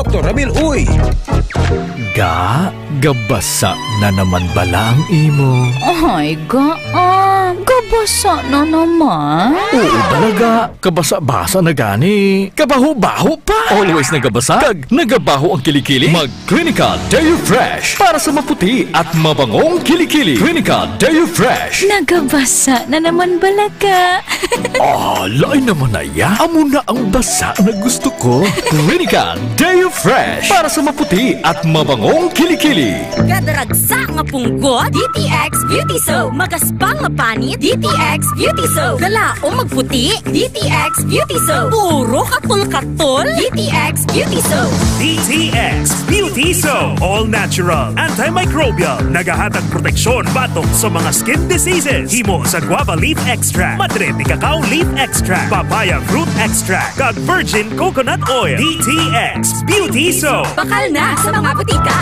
Dr. Ramil Uy. Gabasa na naman bala ang imo. Ay, gabasa na naman. Oo talaga, kabasa-basa na gani. Kabaho-baho pa. Always nagabasa, kag nagabaho ang kilikili. Mag-Clinica Deo Fresh para sa maputi at mabangong kilikili. Clinica Deo Fresh. Nagabasa na naman balaga. Lain naman na ya. Amo na ang basa na gusto ko. Clinica Deo Fresh para sa maputi at mabangong kilikili. Gadaragsa nga punggo, DTX Beauty Soap. Magaspang nga panit, DTX Beauty Soap. Gala o magputi, DTX Beauty Soap. Puro katol-katol, DTX Beauty Soap. DTX Beauty Soap. All natural, antimicrobial, nagahatag proteksyon batong sa mga skin diseases. Himo sa guava leaf extract, madre de cacao leaf extract, papaya fruit extract, kag virgin coconut oil. DTX Beauty Soap. Bakal na sa mga butika.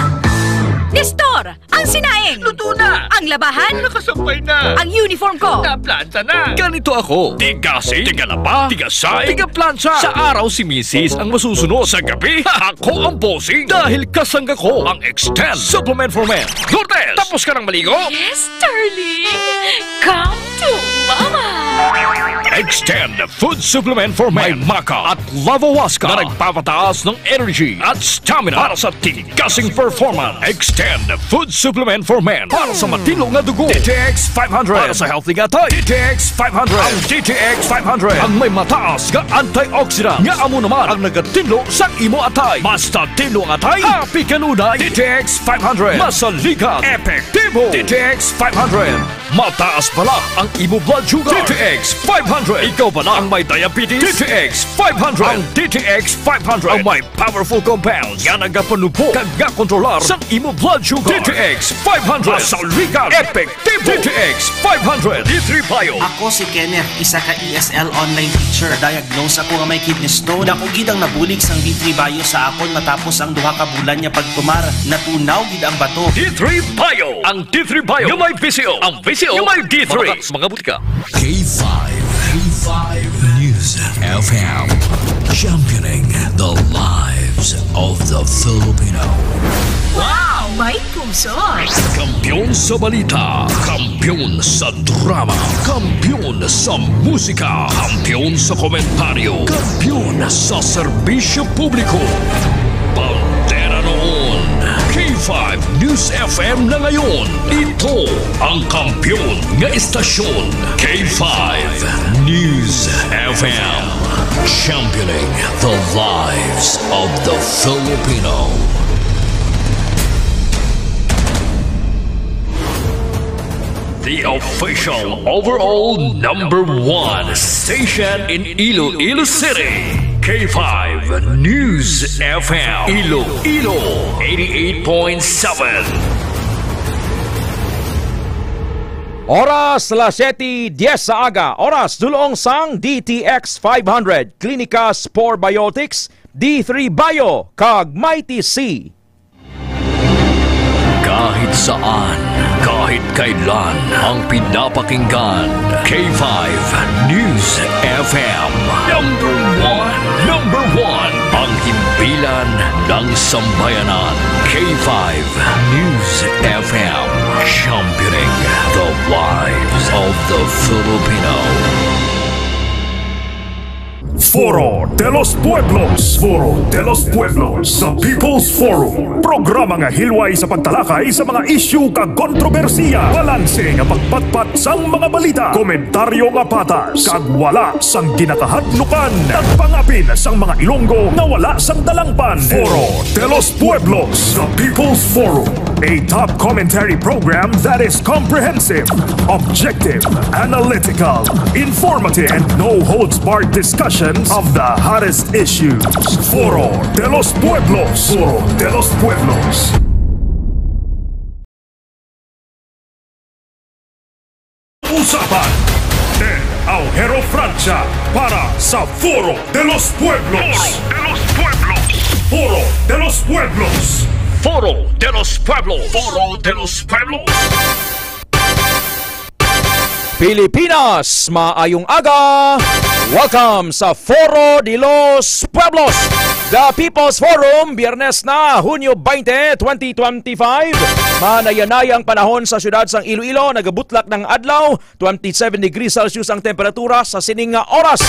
Nestor, ang sinaing! Luto na! Ang labahan! Nakasampay na! Ang uniform ko! Naplansa na! Ganito ako. Tigasing, tigalaba, tigasay, tigaplansa. Sa araw si Mrs. ang masusunod. Sa gabi, ako ang bossing. Dahil kasangga ko ang Extend Supplement for Men. Lourdes, tapos ka ng maligo? Yes, darling. Come to mama. Extend Food Supplement for Men. May maca at lavawaska na nagpapataas ng energy at stamina para sa tigasing performance. Extend Food Supplement for Men para sa matino nga dugo. DTX 500 para sa healthy nga tayo. DTX 500. Ang DTX 500 ang may mataas nga antioxidant nga amo naman ang nagatinlo sa imo atay. Basta tinlo nga atay, happy kanunay. DTX 500 masaligan, epektibo. DTX 500 mataas pala ang imo blood sugar. DTX 500 ikaw pala ang may diabetes. DTX 500 ang DTX 500 ang may powerful compounds nga nagapanupo kag kontrolar sa imo blood sugar. DTX 500 masaligan, epektibo. DTX 500 D3 Bio. Ako si Kenneth, isa ka ESL online teacher. Diagnose ako nga may kidney stone. Ako gid ang nabulig sang D3 Bio sa akon matapos ang duha ka bulan niya pagkumar. Natunaw gid ang bato. D3 Bio. Ang D3 Bio yung may PCO. Ang PCO yung may D3. Mga butika. K5 News FM, championing the lives of the Filipino. Wow! May puso! Kampiyon sa balita, kampiyon sa drama, kampiyon sa musika, kampiyon sa komentaryo, kampiyon sa serbisyo publiko. Pantera noon, K5 News FM na ngayon. Ito ang kampiyon nga istasyon. K5 News FM, championing the lives of the Filipino. The official overall #1 station in Iloilo City. K5 News FM. Iloilo 88.7. Oras la 7:10 sa aga. Oras dulong sang DTX 500, Clinica Spore Biotics, D3 Bio, kag Mighty C. Kahit saan, kahit kailan, ang pinapakinggan. K5 News FM. Number one, ang himpilan ng sambayanan. K5 News FM, championing the lives of the Filipino. Foro de los Pueblos. Foro de los Pueblos sa People's Forum. Programa nga hilway sa pagtalakay sa mga isyu kag kontrobersiya. Balanse nga pagpatpat sang mga balita. Komentaryo nga patas. Kag wala sang ginakahadlukan. Nagpangapin sang mga Ilonggo na wala sang dalangpan. Foro de los Pueblos sa People's Forum. A top commentary program that is comprehensive, objective, analytical, informative, and no-holds-barred discussions of the hottest issues. Foro de los Pueblos. Foro de los Pueblos. Usapan del Aujero Francia para sa Foro de los Pueblos. Foro de los Pueblos. Foro de los Pueblos. Foro de los Pueblos. Pilipinas, maayong aga! Welcome sa Foro de los Pueblos, the People's Forum, Biyernes na, Hunyo 20, 2025. Manayanayang panahon sa syudad sang Iloilo, nagabutlak ng adlaw, 27 degrees Celsius ang temperatura sa sining nga oras.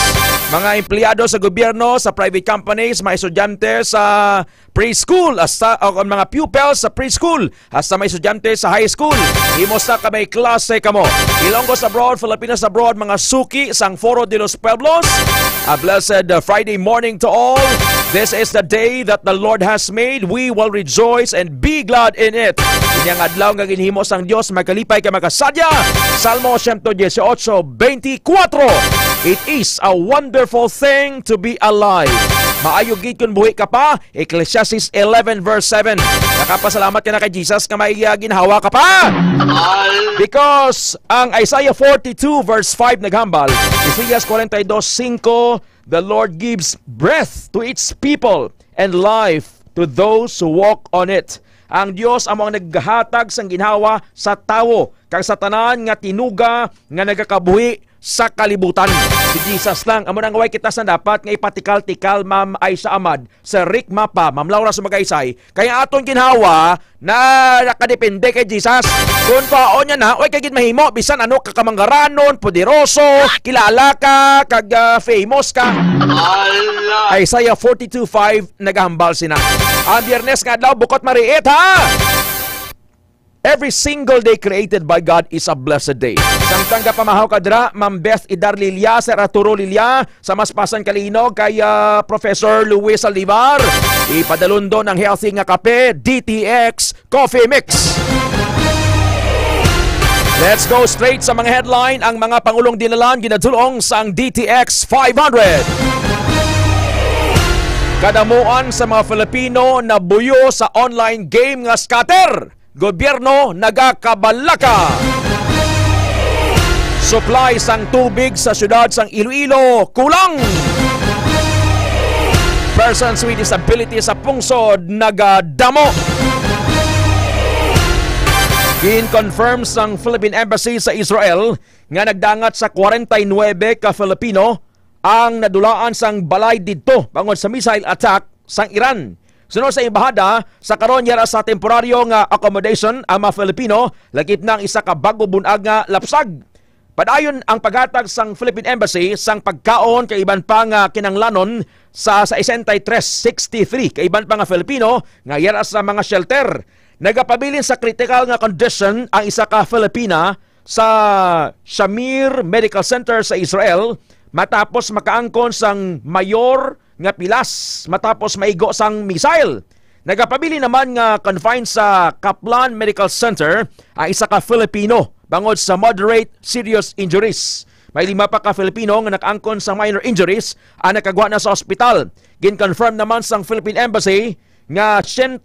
Mga empleyado sa gobyerno, sa private companies, mga estudyante sa preschool, hasta mga pupils sa preschool, hasta may estudyante sa high school. Himos na kamay klase kamo. Ilonggos abroad, Filipinas abroad, mga suki sang Foro de los Pueblos. A blessed Friday morning to all. This is the day that the Lord has made. We will rejoice and be glad in it. Inyang adlaw nga ginhimos ang Dios, magkalipay ka makasadya. Salmo 118:24. It is a wonderful thing to be alive. Maayo gid kun buhi ka pa. Ecclesiastes 11:7. Nakapasalamat ka na kay Jesus nga may ginhawa ka pa. Because ang Isaiah 42:5 naghambal, Isaiah 42:5, the Lord gives breath to its people and life to those who walk on it. Ang Dios among naghatag sang ginhawa sa tawo kag sa tanan nga tinuga nga nagakabuhi sa kalibutan. Si Jesus lang amo nang way kita sa dapat nga ipatikal-tikal Ma'am Aisha Ahmad sa Rick Mapa, Ma'am Laura Sumagaysay. Kaya aton ginhawa na nakadepende kay Jesus. Kung paon niya na, way kagid mahimo bisan ano ka kamanggaranon, poderoso, kilala ka, kag famous ka. Isaiah 42:5 nagahambal sina. Ang Biyernes nga daw bukod mariit ha. Every single day created by God is a blessed day. Samtang ka pamahaw kadra, Ma'am Beth Idar Lilia, Sir Arturo Lilia, sa Maspasan Kalino, kay Professor Luis Aldivar, ipadalondo ng healthy nga kape, DTX Coffee Mix. Let's go straight sa mga headline. Ang mga Pangulong dinalan ginadulong sang DTX 500. Kadamuan sa mga Filipino na buyo sa online game nga scatter. Gobyerno nagakabalaka. Supply sang tubig sa syudad sang Iloilo kulang. Persons with disability sa pungsod nagadamo. Gin-confirm sang Philippine Embassy sa Israel nga nagdangat sa 49 ka Filipino ang nadulaan sang balay didto bangod sa missile attack sang Iran. Sunod sa embahada, sa karon yara sa temporaryo nga accommodation ang mga Filipino, lagip ng isa ka bago bunag nga lapsag. Padayon ang paghatag sang Philippine Embassy sang pagkaon kay iban pa nga kinanglanon sa 63 kay iban pa nga Filipino nga yara sa mga shelter. Nagapabilin sa critical nga condition ang isa ka Filipina sa Shamir Medical Center sa Israel matapos makaangkon sang mayor nga pilas matapos maigo sang missile. Nagapabili naman nga confined sa Kaplan Medical Center ang isa ka Filipino bangod sa moderate serious injuries. May 5 pa ka Filipino nga nakaangkon sa minor injuries ang nakagwa na sa ospital. Gin-confirm naman sang Philippine Embassy nga 150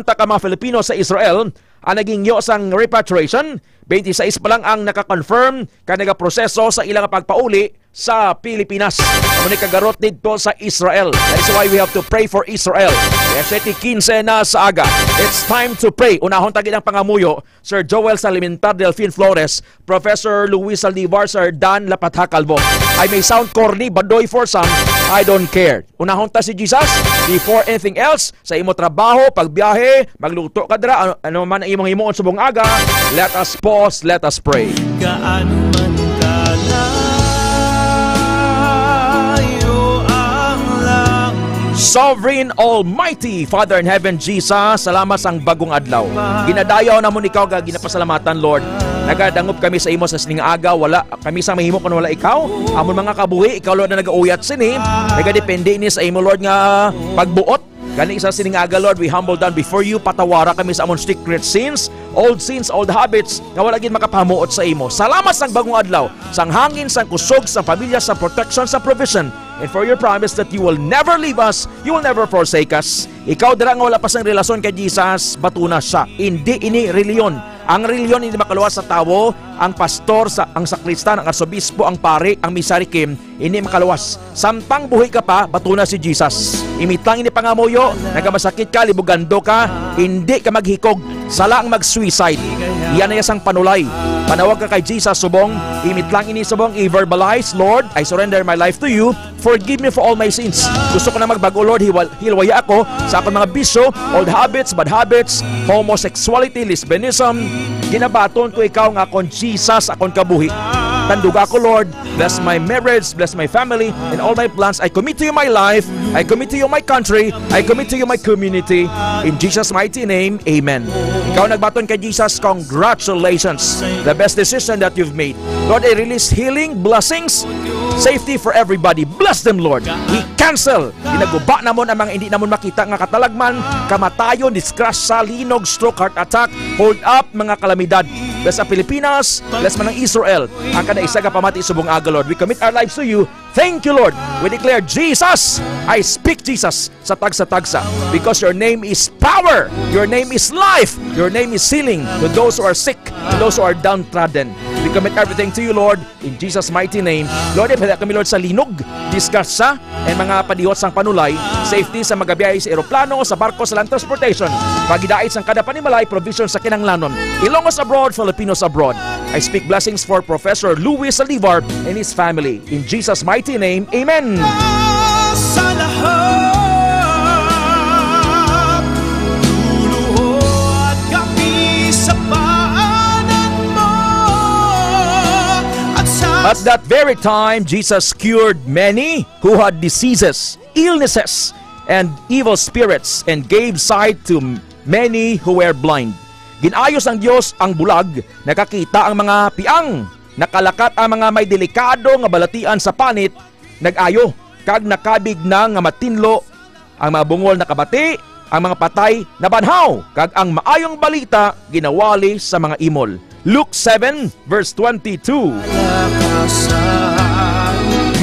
ka mga Filipino sa Israel ang naging yo sang repatriation. 26 pa lang ang naka-confirm ka nagaproseso sa ilang pagpauli sa Pilipinas. Muna kagarot dito sa Israel. That is why we have to pray for Israel. Kaya 7:15 na sa aga. It's time to pray. Unahon tagin ang pangamuyo, Sir Joel Salimentar, Delphine Flores, Professor Luis Aldivar, Sir Dan Lapatha Calvo. I may sound corny, badoy for some, I don't care. Unahon ta si Jesus. Before anything else, sa imo trabaho, pagbiyahe, magluto ka dira, ano man ang imong himuon subong aga, let us pause, let us pray. Gaano man Sovereign Almighty Father in Heaven, Jesus, salamat sang bagong adlaw. Ginadayaw na mo ikaw, ginapasalamatan Lord. Nagadangop kami sa imo sa sining aga, wala kami sa mahimo kung wala ikaw. Amon mga kabuhi, ikaw Lord na nagauyat sini. Nagadepende ni sa imo Lord nga pagbuot. Gani isa sining aga Lord, we humble down before you, patawara kami sa amon secret sins, old habits nga wala gid makapahamuot sa imo. Salamat sang bagong adlaw, sang hangin, sang kusog, sang pamilya, sang protection, sang provision. And for your promise that you will never leave us, you will never forsake us. Ikaw dira nga wala pa sang relasyon kay Jesus, batuna siya. Hindi ini reliyon. Ang reliyon hindi makaluwas sa tawo, ang pastor, ang sakristan, ang arsobispo, ang pare, ang misarikim, hindi makaluwas. Samtang buhay ka pa, batuna si Jesus. Imitlang ini pangamuyo, nagamasakit ka, libugando ka, hindi ka maghikog, sala ang mag-suicide. Iyan na yasang panulay. Panawag ka kay Jesus subong, imitlang ini subong, i-verbalize, Lord, I surrender my life to you. Forgive me for all my sins. Gusto ko na magbago, Lord, hilwaya ako sa akong mga bisyo, old habits, bad habits, homosexuality, lesbianism. Ginabaton ko ikaw nga akong Jesus, akong kabuhi. Tanduga ko, Lord, bless my marriage, bless my family, and all my plans. I commit to you my life, I commit to you my country, I commit to you my community. In Jesus' mighty name, amen. Ikaw nagbaton kay Jesus, congratulations. The best decision that you've made. Lord, I release healing, blessings, safety for everybody. Bless them, Lord. We cancel. Ginaguba namon ang mga hindi namon makita nga katalagman, kamatayon, disgrasya, linog, stroke, heart attack, hold up, mga kalamidad. Bless ang Pilipinas, bless man ang Israel. Ang kada isa ka pamati subong aga, Lord. We commit our lives to you. Thank you, Lord. We declare Jesus. I speak Jesus sa tagsa-tagsa because your name is power. Your name is life. Your name is healing to those who are sick, to those who are downtrodden. We commit everything to you, Lord, in Jesus' mighty name. Lord, ipahila kami, Lord, sa linog, disgrasya, and mga padihot sang panulay, safety sa magabiyahe sa aeroplano, sa barko, sa land transportation, pagidait sang kada panimalay, provision sa kinanglanon, Ilongos abroad, Filipinos abroad. I speak blessings for Professor Luis Salivar and his family. In Jesus' mighty name, amen. Sa lahat, luluhod kami sa paanan mo. At that very time, Jesus cured many who had diseases, illnesses, and evil spirits, and gave sight to many who were blind. Ginayos ng Diyos ang bulag, nakakita ang mga piang, nakalakat ang mga may delikado nga balatian sa panit, nag-ayo, kag nakabig na nga matinlo, ang mga bungol na kabati, ang mga patay na banhaw, kag ang maayong balita ginawali sa mga imol. Luke 7 verse 22.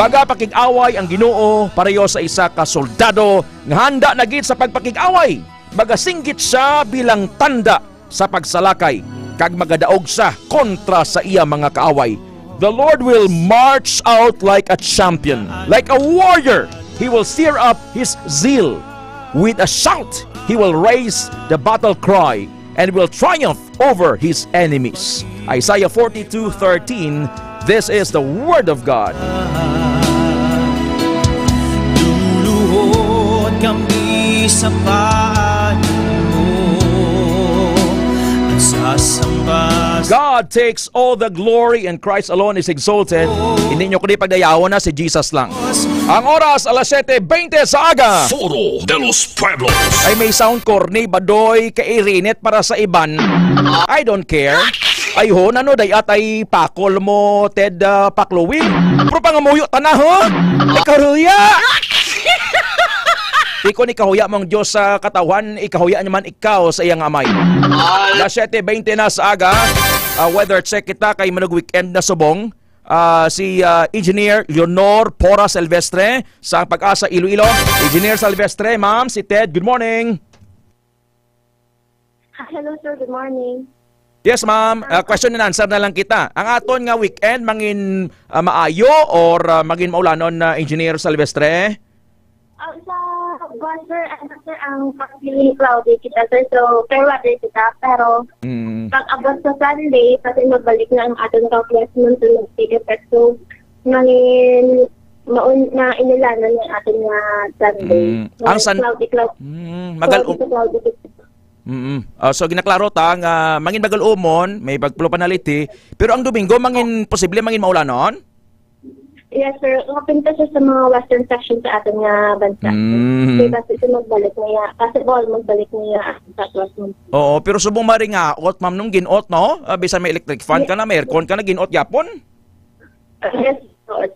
Magapakig-away ang Ginoo pareho sa isa ka soldado nga handa na gid sa pagpakig-away. Magasinggit siya bilang tanda sa pagsalakay kag magadaog siya kontra sa iya mga kaaway. The Lord will march out like a champion, like a warrior. He will stir up his zeal. With a shout, he will raise the battle cry and will triumph over his enemies. Isaiah 42:13. This is the word of God. Luluhod kami sa paanan mo at sasamba. God takes all the glory and Christ alone is exalted. Hindi nyo kundi pagdayawan na si Jesus lang. Ang oras, alas 7:20 sa aga. Foro de los Pueblos. Ay may sound corny, badoy, kairinet para sa iban. I don't care. Ay ho, nano day atay pakol mo, Ted Pakluwi. Pero pangamuyo, tanaho. Ay karuya. Iko ni kahuya mong Diyos sa katawan, ikahuya naman ikaw sa iyang amay. Alas 7:20 na sa aga, weather check kita kay manug weekend na subong. Si Engineer Leonor Pora Silvestre sa Pag-asa Iloilo. Engineer Silvestre, ma'am, si Ted, good morning. Hello sir, good morning. Yes ma'am, question and answer na lang kita. Ang aton nga weekend, mangin maayo or mangin maulanon na Engineer Silvestre? Sa buwan sir, sir, ang partly cloudy kita sir, so fair weather kita, pero pag abot sa Sunday, kasi magbalik na ang aton ka-placement to mag-take effect, so mangin na inilanan ng aton nga Sunday. Ang cloudy. So ginaklaro ta nga mangin bagal umon, may bagpulo panaliti, pero ang Domingo mangin posible mangin maulanon? Yes sir, kapinta siya sa mga western section sa ating nga bansa. Kasi magbalik niya, kasi magbalik niya sa classroom. Oo, pero subong maring nga, ma'am, nung ginot, no? Bisan may electric fan ka na, may aircon ka na, ginot yapon? Yes,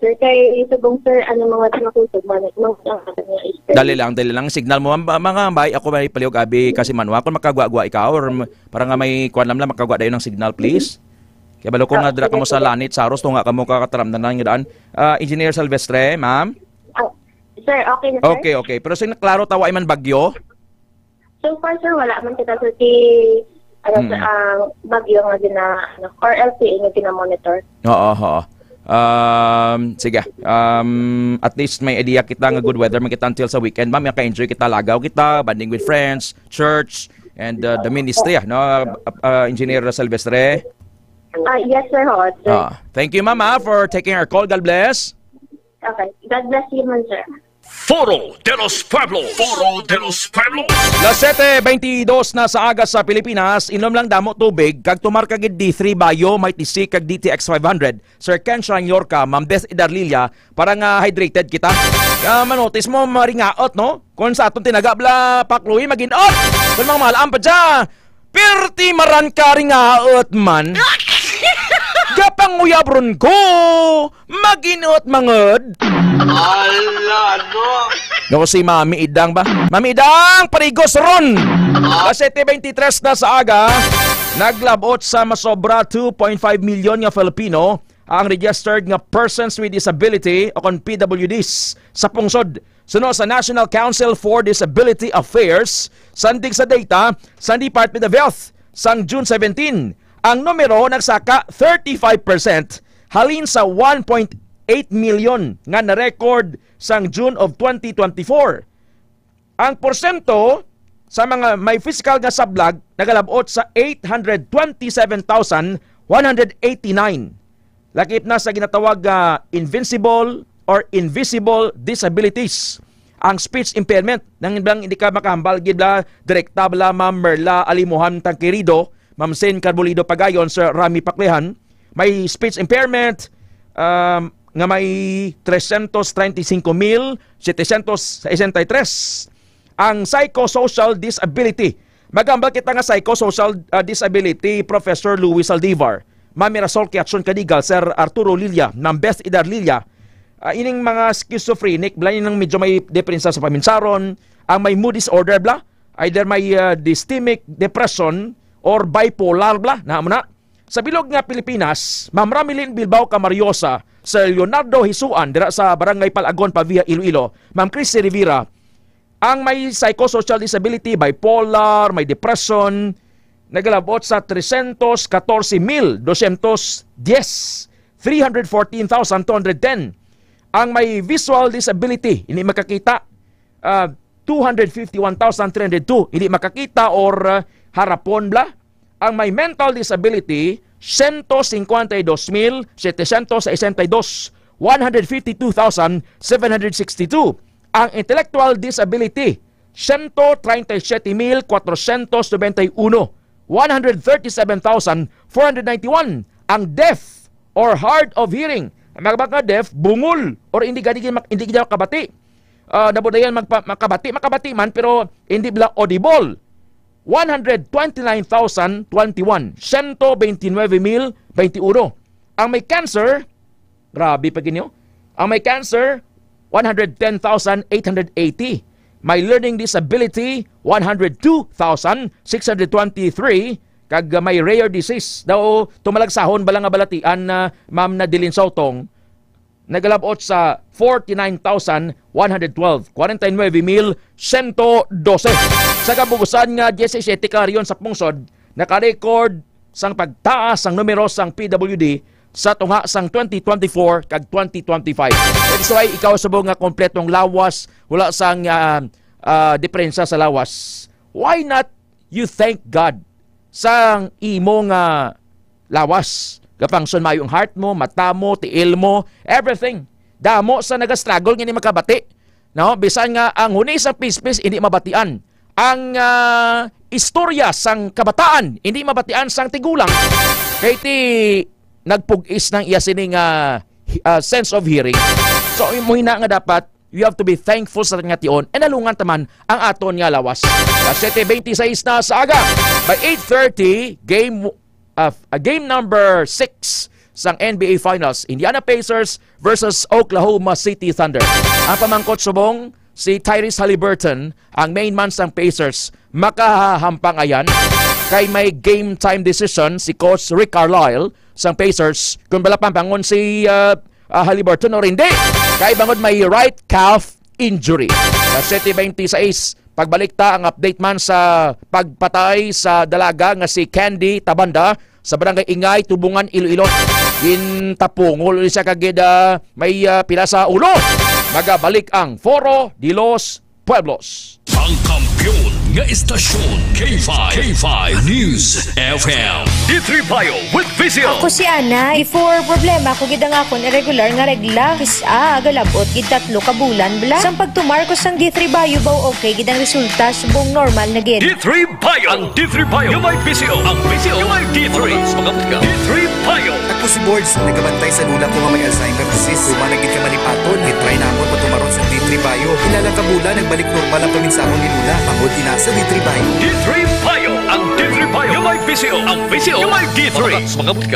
sir. Kay subong sir, mga tumakusog, Dali lang. Signal mo, mga bay, ako may paliog abi kasi manwa. Kung makagwa-gwa ikaw, or parang nga may kuwan lang, makagwa dayo ng signal, please. Kaya balo ko nga dira ka mo sa lanit, saros, tunga ka mo kakataramdan na nga daan. Engineer Silvestre, ma'am? Sir, okay na sir? Okay. Pero sino klaro tawa man bagyo? So far sir, wala man kita sir bagyo nga or LCA nga ginamonitor. Oo. Sige. At least may idea kita nga good weather man kita until sa weekend. Ma'am, ka-enjoy kita, lagaw kita, banding with friends, church, and the ministry, no? Engineer Silvestre. Yes, sir, ho. Sir. Thank you, Mama, for taking our call. God bless. Okay. God bless you, man, sir. Foro de los Pueblos. Foro de los Pueblos. Las 7:22 na sa aga sa Pilipinas, inom lang damo tubig, kag tumar kagid D3 Bayo, may TC kag DTX 500. Sir Ken Yorka, Ma'am Beth Idarlilia, parang hydrated kita. Manotis mo maringaot, no? Kung sa atong tinagabla, pakluwi, maginaot. Kung mga malaan pa dyan, pirti maran ka ringaot man. Gapang uyabron ko, maginaot mangod. Ala, no? Naku si Mami Idang ba? Mami Idang, parigos ron! Kasi 23 na sa aga, naglabot sa masobra 2.5 million nga Filipino ang registered nga persons with disability o kon PWDs sa pungsod. Suno sa National Council for Disability Affairs, sandig sa data sa Department of Health sang June 17. Ang numero nagsaka 35% halin sa 1.8 million nga na-record sang June of 2024. Ang porsento sa mga may physical nga sablag nagalabot sa 827,189. Lakip na sa ginatawag invincible or invisible disabilities. Ang speech impairment nang hindi ka makahambal gidla direkta bala Ma'am Merla Alimuhan Tangkirido, Ma'am Sen Carbolido Pagayon, Sir Rami Paklehan, may speech impairment nga may 335,763. Ang psychosocial disability. Magambal kita nga psychosocial disability, Professor Luis Aldivar, Ma'am Mirasol Kiatson Kadigal, Sir Arturo Lilia, Ma'am Beth Idarlilia. Ining mga schizophrenic, bla nang medyo may depresya sa paminsaron, ang may mood disorder, bla, either may dystemic depression or bipolar, bla, na muna. Sa bilog nga Pilipinas, Ma'am Ramilin Bilbao Camariosa, Sir Leonardo Hisuan, dira sa Barangay Palagon, Pavia, Iloilo, Ma'am Chrissy Rivera, ang may psychosocial disability, bipolar, may depression, nagalabot sa 314,210, 314,210. Ang may visual disability, hindi makakita, 251,302, hindi makakita or harapon, bla. Ang may mental disability, 152,762, 152,762. Ang intellectual disability, 137,491, 137,491. Ang deaf or hard of hearing, ang mga deaf, bungol or hindi makabati. Nabudayan makabati man pero hindi bla audible. 129,021, 129,021. Ang may cancer, grabe pa ginyo. Ang may cancer, 110,880. May learning disability, 102,623. Kag may rare disease. Daw tumalagsahon balang nga balatian na Ma'am Nadilin Sautong, nagalabot sa 49,112, 49,112. Sa kabugusan nga 17 karyon sa pungsod, naka-record sang pagtaas sang numero sang PWD sa tungha sang 2024 kag 2025. That's why ikaw subong nga kompletong lawas, wala sang diferensya sa lawas. Why not you thank God sang imo nga lawas? Kapangson mayo ang heart mo, mata mo, tiil mo, everything. Damo sa nagastruggle nga hindi makabati. No? Bisan nga ang huni sa pispis hindi mabatian. Ang istorya sang kabataan hindi mabatian sang tigulang. Kaya ti nagpugis ng iya sining sense of hearing. So imo hina nga dapat you have to be thankful sa nga tion and nalungan taman ang aton nga lawas. 7:26 na sa aga. By 8:30 game number 6 sang NBA Finals, Indiana Pacers versus Oklahoma City Thunder. Ang pamangkot subong si Tyrese Haliburton, ang main man sang Pacers, makahahampang ayan kay may game time decision si Coach Rick Carlisle sang Pacers kung bala pampangon si Haliburton o hindi. Kay bangod may right calf injury. 7:26 pagbalik ta ang update man sa pagpatay sa dalaga nga si Candy Tabanda sa Barangay Ingay, Tubungan, Iloilo. Gintapungol siya kagid may pila sa ulo. Magabalik ang Foro de los Pueblos. Ang kampiyon nga istasyon K5 News FM. D3 Bio with Vizio. Ako si Ana. Before problema ko gid ang akon irregular nga regla. Kisa galabot gid 3 ka bulan bla. Sang pagtumar ko sang D3 Bio baw okay gid ang resulta subong normal na gid. D3 Bio. Ang D3 Bio may Vizio. Ang Vizio may D3. D3 Bio. Ako si Boards, nagabantay sa lula ko nga may Alzheimer disease. Humanagid ka manipaton, hitry na ako patumaron sa D3 Bio. Ilalang kabula, nagbalik normal ang paminsahon ni Lula. Mangod inasa D3 Bio. D3 Bio. Ang D3 Bio may Vizio. Ang Vizio may D3.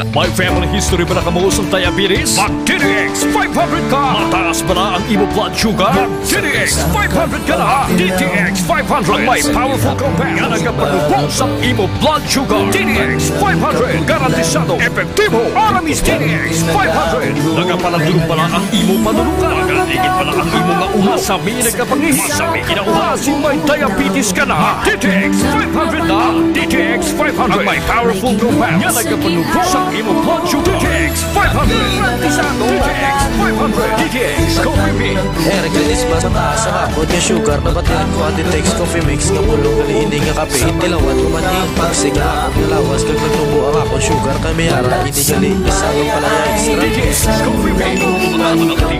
May family history ba na kamuos ng diabetes? Mag-DTX 500 ka. Mataas ba na ang imo blood sugar? Mag-DTX 500 ka na. DTX 500. Ang may powerful compound. Yan ang kapanubong sa imo blood sugar. DTX 500. Garantisado. Epektibo. Aramis DTX 500. Nagapalandulong pala ang imo panulukan. Nagaligid pala ang imo nga umasami nagkapangihis. Masami kinauhasi may diabetes ka na. DTX 500 na. DTX 500. Ang may powerful compound. Yan ang kapanubong sa imo blood sugar. DTX 500. Garantisado. DTX 500. DTX Coffee Mix. Regardless ba sa taas sa kapot niya sugar, napatihan ko ang DTX Coffee Mix nga pulong galiindi nga kape. Tilawat umani, pagsiga akong nalawas kag nagtubo ang akong sugar kami hara, hindi gali, kasabang palaya extra. DTX Coffee Mix.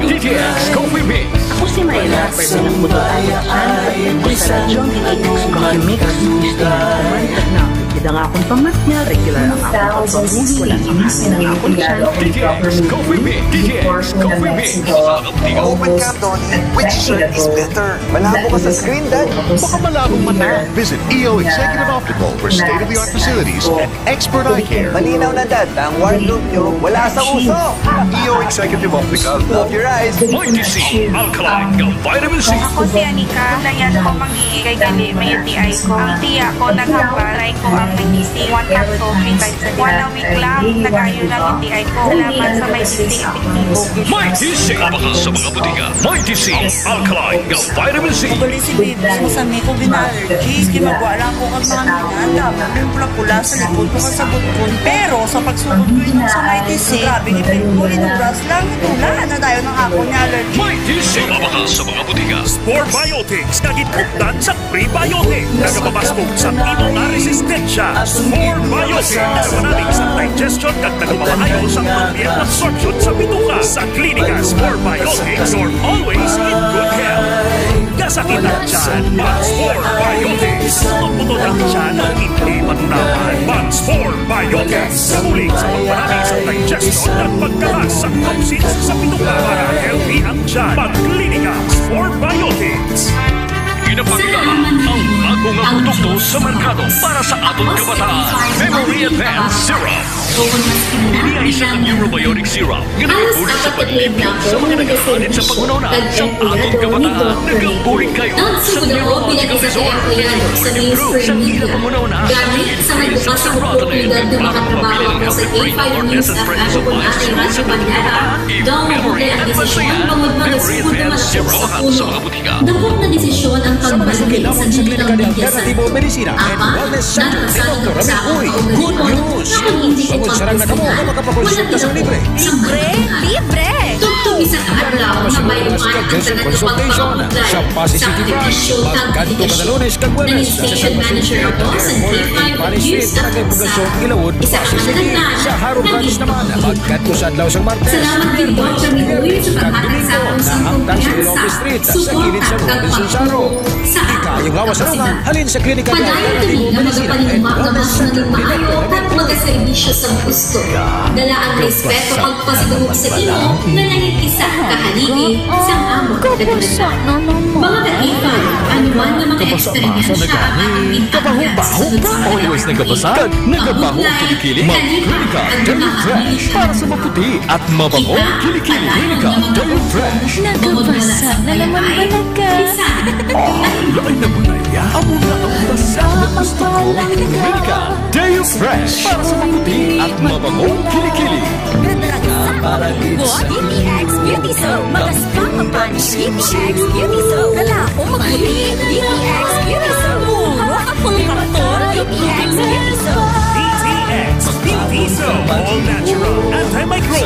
DTX Coffee Mix. Ako si Mayla, pwede ng butuan at sa John DTX Coffee Mix. Kita nga akong pamatnya, regular ang akong pagpahuli, wala ang hangin ang akong dyan. DTX Coffee Mix. DTX Coffee Mix. Open ka, Donnie. Which shirt is better? Malabo ka sa screen, Dad. Baka malabong man na. Visit EO Executive Optical for state-of-the-art facilities and expert eye care. Malinaw na, Dad. Ang wardrobe nyo, wala sa uso. EO Executive Optical. Love your eyes. Mighty C. Alkaline ng Vitamin C. Ako si Anika. Layan ko mangi kay gali may UTI ko. Ang tiya ko naghaparay ko ang Mighty 1 capsule 3 times a day. 1 week lang nagayo ng UTI ko. Salamat sa Mighty C. Mighty C. Abakal sa mga butika. Mighty C. Alkaline ng Vitamin C. Bali si baby mo sa may ko allergies. Kimagwala ko ang mga minanda. Yung pula-pula sa likod ko sa butkon. Pero sa pagsunod ko yun sa Mighty C, grabe ni Pegbo, inuras lang. Wala na tayo ng ako niya allergy. Mighty C. Abakal sa mga butika. Spore Biotics, nagitugdan sa prebiotic. Nagapabaskog sa imong na resistensya. Spore Biotics, manalig sa digestion at nagpapaayo sa ambient absorption sa bituka. Sa klinika, Spore Biotics, you're always in good health. Kasakitan dyan, Spore Biotics. Magputol ang dyan ang hindi matunawan. Spore Biotics, kamuling sa pagpanalig sa digestion at pagkalas sa toxins sa bituka para healthy ang dyan. Klinika, Spore Biotics. Pinapakilala ang bagong produkto sa merkado para sa atong kabataan. Memory Advance Syrup. Ini ay isang Eurobiotic Syrup na nagpulit sa paglipid sa mga nagkakalit sa pangununa sa atong kabataan. Nagkampuling kayo sa neurological disorder. Nag-improve sa ila pangununa sa increase sa serotonin at makapamili ng healthy brain alertness and presence of mind sa pangununa. Memory Advance yan. Memory Advance Syrup sa mga butika. Dakot na desisyon ang pagbalik sa Klinika de Alternativo Medicina and Wellness Center ni Dr. Ramil Uy. Good news! Pagod sarang na kamo, makapakonsulta sa libre. Libre! Tugtong isa ka adlaw na bayuan ang consultation sa Pasisity Branch. Magkanto kada Lunes kag Webes sa Station Manager ako sa K5 News at Ilawod, Pasisity. Sa Haro Branch naman, magkanto sa adlaw sa Martes. Salamat kay Dr. Ramil Uy sa paghatag sa akong Nahamtang sa Ilocos Street sa gilid sa Robinson Saro. Ikayong lawas sa lunga, halin sa Klinika de Alternativo Medicina and Wellness Center ni Dr. Ramil Uy. Servisyo sa gusto. Dala ang respeto pagpasigurog sa imo na nanging isa kahaligi sa amo katulad. Mga kaipan, anuan na mga eksperimensya ang Kabaho-baho ka? Always nagabasa? Nagabaho ang kilikili? Mag-Klinika Daily Fresh para sa maputi at mabango kilikili. Klinika Daily Fresh. Nagabasa na naman balaga. Lain na mo na yan. Amo na ang basa na gusto ko. Klinika Daily Fresh para sa maputi at mabango kilikili. DTX Beauty Soap. Magaspang mapanis. DTX Beauty Soap. Kalaong magputi. DTX Beauty Soap. Puro akong karton. DTX Beauty Soap. DTX Beauty Soap. All natural. Antimicrobial.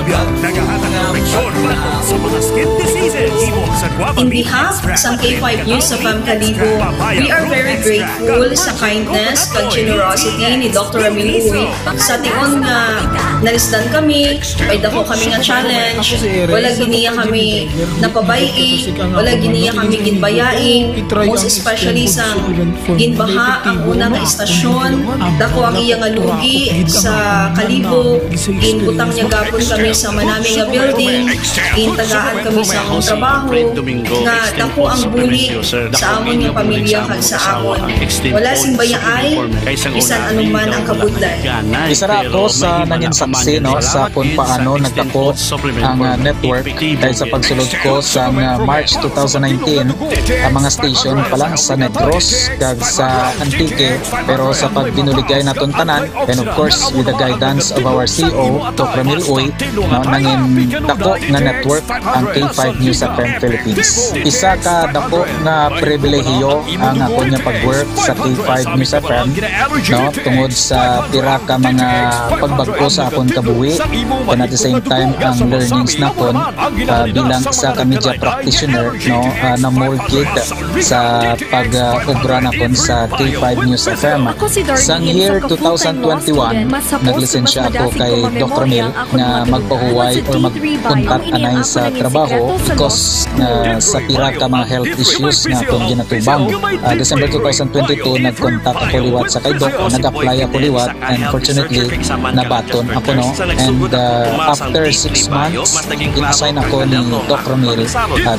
In behalf sa K5 News sa Kalibo, we are very grateful sa kindness kag generosity ni Dr. Ramil Uy sa tion nga nalisdan kami, ay dako kami nga challenge, wala giniya kami napabayi, wala giniya kami ginbayaing, most especially sa ginbaha ang una nga istasyon, dako ang iya nga lugi sa Kalibo, ginbutang niya gapon kami sa manami nga building, gintagaan kami sa akong trabaho, nga dako ang bulig sa amon nga pamilya kag sa amon. Wala sing bayaay, bisan anuman ang kabudlay. Isa ra ako sa nanging saksi no sa kung paano nagdako ang network dahil sa pagsulod ko sa March 2019 ang mga station pa lang sa Negros kag sa Antique, pero sa pagbinuligay naton tanan and of course with the guidance of our CEO Dr. Ramil Uy no, nanging dako nga network ang K5 News FM Philippines. Isa ka dako nga pribilehiyo ang ako niya pag-work sa K5 News FM no, tungod sa pira ka mga pagbagko sa akong kabuhi and at the same time ang learnings na kon bilang sa media practitioner no, na molded sa pag-ubra na kon sa K5 News FM. Sang year 2021 naglisensya ako kay Dr. Mil na magpahuway or magpuntat anay sa trabaho because sa pira ka mga health issues nga akong ginatubang. December 2022 nagkontak ako liwat sa kay Doc, nag-apply ako liwat and fortunately nabaton ako no, and after 6 months in-assign ako ni Dr. Mil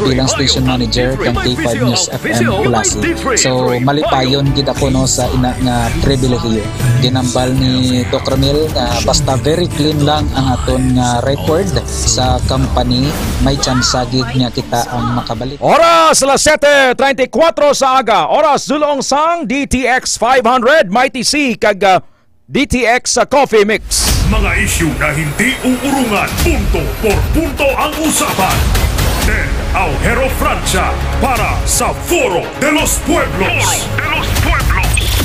bilang station manager ng K5 News FM Kulasi. So malipayon gid ako no sa ina nga pribilehiyo. Ginambal ni Dr. Mil basta very clean lang ang aton nga record sa company, may chance gid nga kita ang makabalik. Oras las 7:34 sa aga. Oras dulong sang DTX 500 Mighty C kag DTX Coffee Mix. Mga isyu na hindi uurungan, punto por punto ang usapan. Del Aujero Francia para sa Foro de los Pueblos.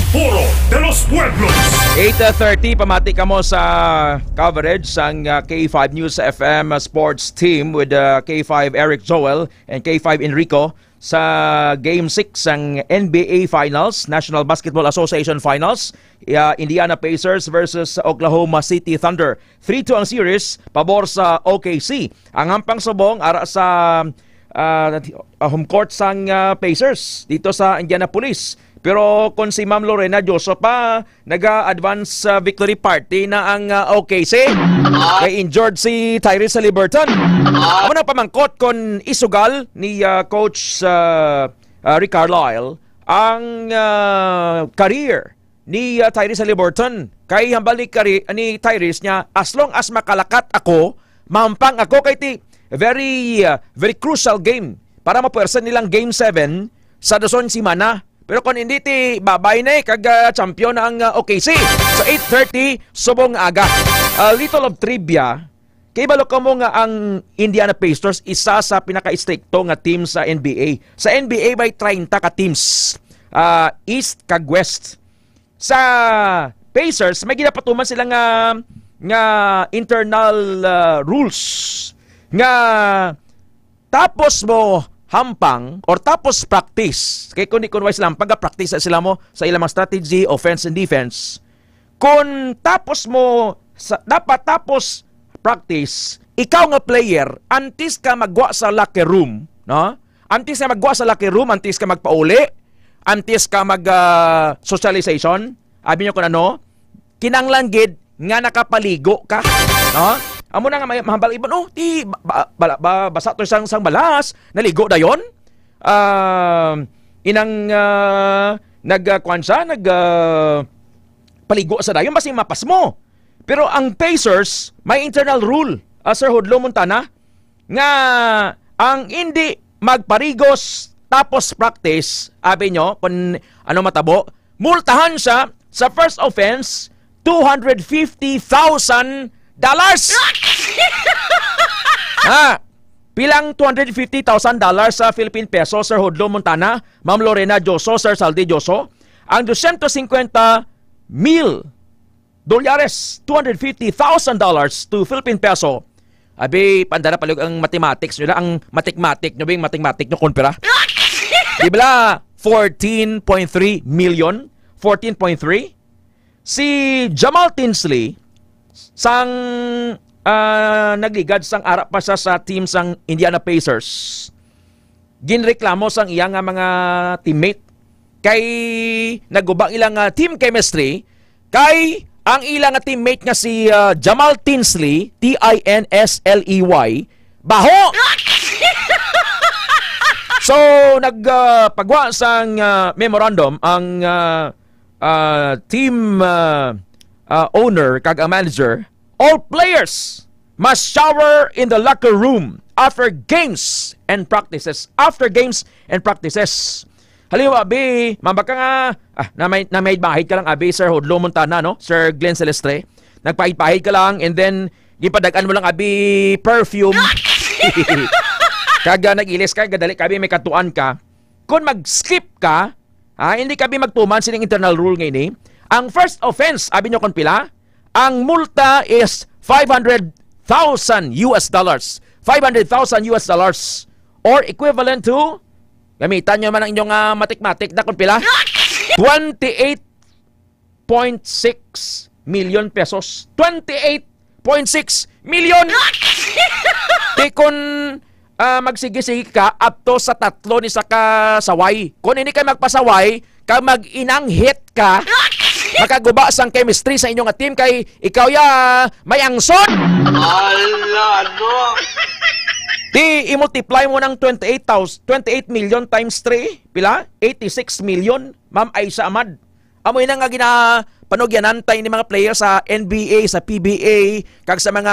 Foro de los Pueblos. 8:30 pamati ka mo sa coverage sang K5 News FM sports team with K5 Eric Joel and K5 Enrico sa Game 6 ng NBA Finals, National Basketball Association Finals, Indiana Pacers versus Oklahoma City Thunder. 3-2 ang series, pabor sa OKC. Ang hampang subong ara sa home court sang Pacers dito sa Indianapolis. Pero kung si Ma'am Lorena Joso pa nag-advance victory party na ang OKC, kay injured si Tyrese Haliburton. Ako na pamangkot kung isugal ni Coach Rick Carlisle ang career ni Tyrese Haliburton. Kay hambal ni Tyrese niya, as long as makalakat ako, mampang ako kay ti very crucial game para mapuwersa nilang Game 7 sa Dazon Simana. Pero kung hindi ti babay na kag champion na ang OKC. So 8:30 subong aga. A little of trivia. Kay balo ka mo nga ang Indiana Pacers isa sa pinaka-stricto nga team sa NBA. Sa NBA may 30 ka teams. East kag West. Sa Pacers may ginapatuman sila nga internal rules. Nga tapos mo hampang or tapos practice. Kaya kung wise lang, pag-practice sila mo sa ilang strategy, offense and defense. Kung tapos mo, dapat tapos practice, ikaw nga player, antes ka magwa sa locker room, no? Antes ka magwa sa locker room, antes ka magpauli, antes ka mag-socialization, abi nyo kung ano, kinanglanggid nga nakapaligo ka, no? Amo na nga mahambal ibon, ti basa to sang balas, naligo dayon. Inang nagkuan siya, paligo sa dayon basi mapas mo. Pero ang Pacers may internal rule, Sir Hudlo Montana, nga ang hindi magparigos tapos practice, abi nyo, kung ano matabo, multahan siya sa first offense, $250,000. Pilang $250,000 sa Philippine peso, Sir Hudlo Montana, Ma'am Lorena Joso, Sir Saldi Joso. Ang $250,000, $250,000 to Philippine peso Abi, pandara palog ang mathematics nyo lang, ang mathematic nyo, bing mathematic nyo, konpera. Di ba 14.3 million? 14.3? Si Jamal Tinsley, sang nagligad sang arap pa siya sa team sang Indiana Pacers. Ginreklamo sang iyang mga teammate kay nagubang ilang team chemistry kay ang ilang teammate nga si Jamal Tinsley, Tinsley, baho. So nagpagwa sang memorandum ang team owner kag manager, all players must shower in the locker room after games and practices. After games and practices. Halimbawa, abi, mambaka nga, na may bahid ka lang, abi, Sir Hodlo Montana, no? Sir Glenn Celestre. Nagpahid-pahid ka lang, and then, gipadagan mo lang, abi, perfume. Kaga nag-ilis ka, gadali ka, abi, may katuan ka. Kung mag-skip ka, hindi ka, abi, magtuman, sining internal rule ngayon, ang first offense, abi nyo kung pila, ang multa is $500,000 US. $500,000 US. Or equivalent to, gamitan nyo man ang inyong matik-matik na kung pila, 28.6 million pesos. 28.6 million! Di kung magsigi-sige ka, up to sa 3 ni sa kasaway. Kung hindi ka magpasaway, ka mag-inanghit ka, makaguba sang chemistry sa inyong team kay ikaw may angsod. Ala, no? Di i-multiply mo ng 28 million times 3, pila? 86 million, Ma'am Aisha Ahmad. Amoy na nga ginapanugyanan tayo ni mga players sa NBA, sa PBA, kag sa mga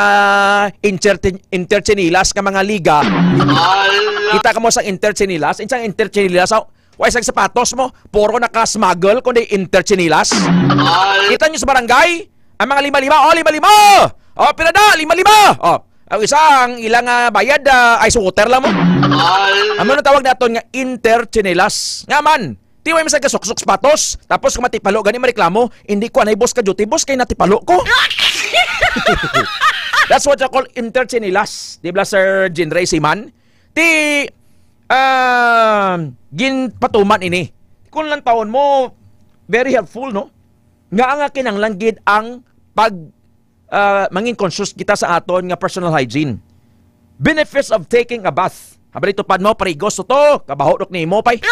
interchinilas ka mga liga. Kita ka mo sa interchinilas, insang interchinilas, why sa sapatos mo, puro naka-smuggle kundi interchinilas. Kita nyo sa barangay, ang mga 5-5, 5-5! Pila na, 5-5! Ang isang ilang bayad ay scooter lang mo. Ano na tawag natin nga interchinelas. Nga man, tiway mo sa kasuksok sapatos, tapos kung matipalo, gani mareklamo, hindi ko anay boss ka duty, boss kay natipalo ko. That's what you call interchinelas. Di ba, Sir Jinray Siman? Ginpatuman ini. Kung lang taon mo, very helpful, no? Nga kinanglanggid ang mangin conscious kita sa aton nga personal hygiene. Benefits of taking a bath. Habang ito pa mo, parigos to, kabahorok ni mo pay.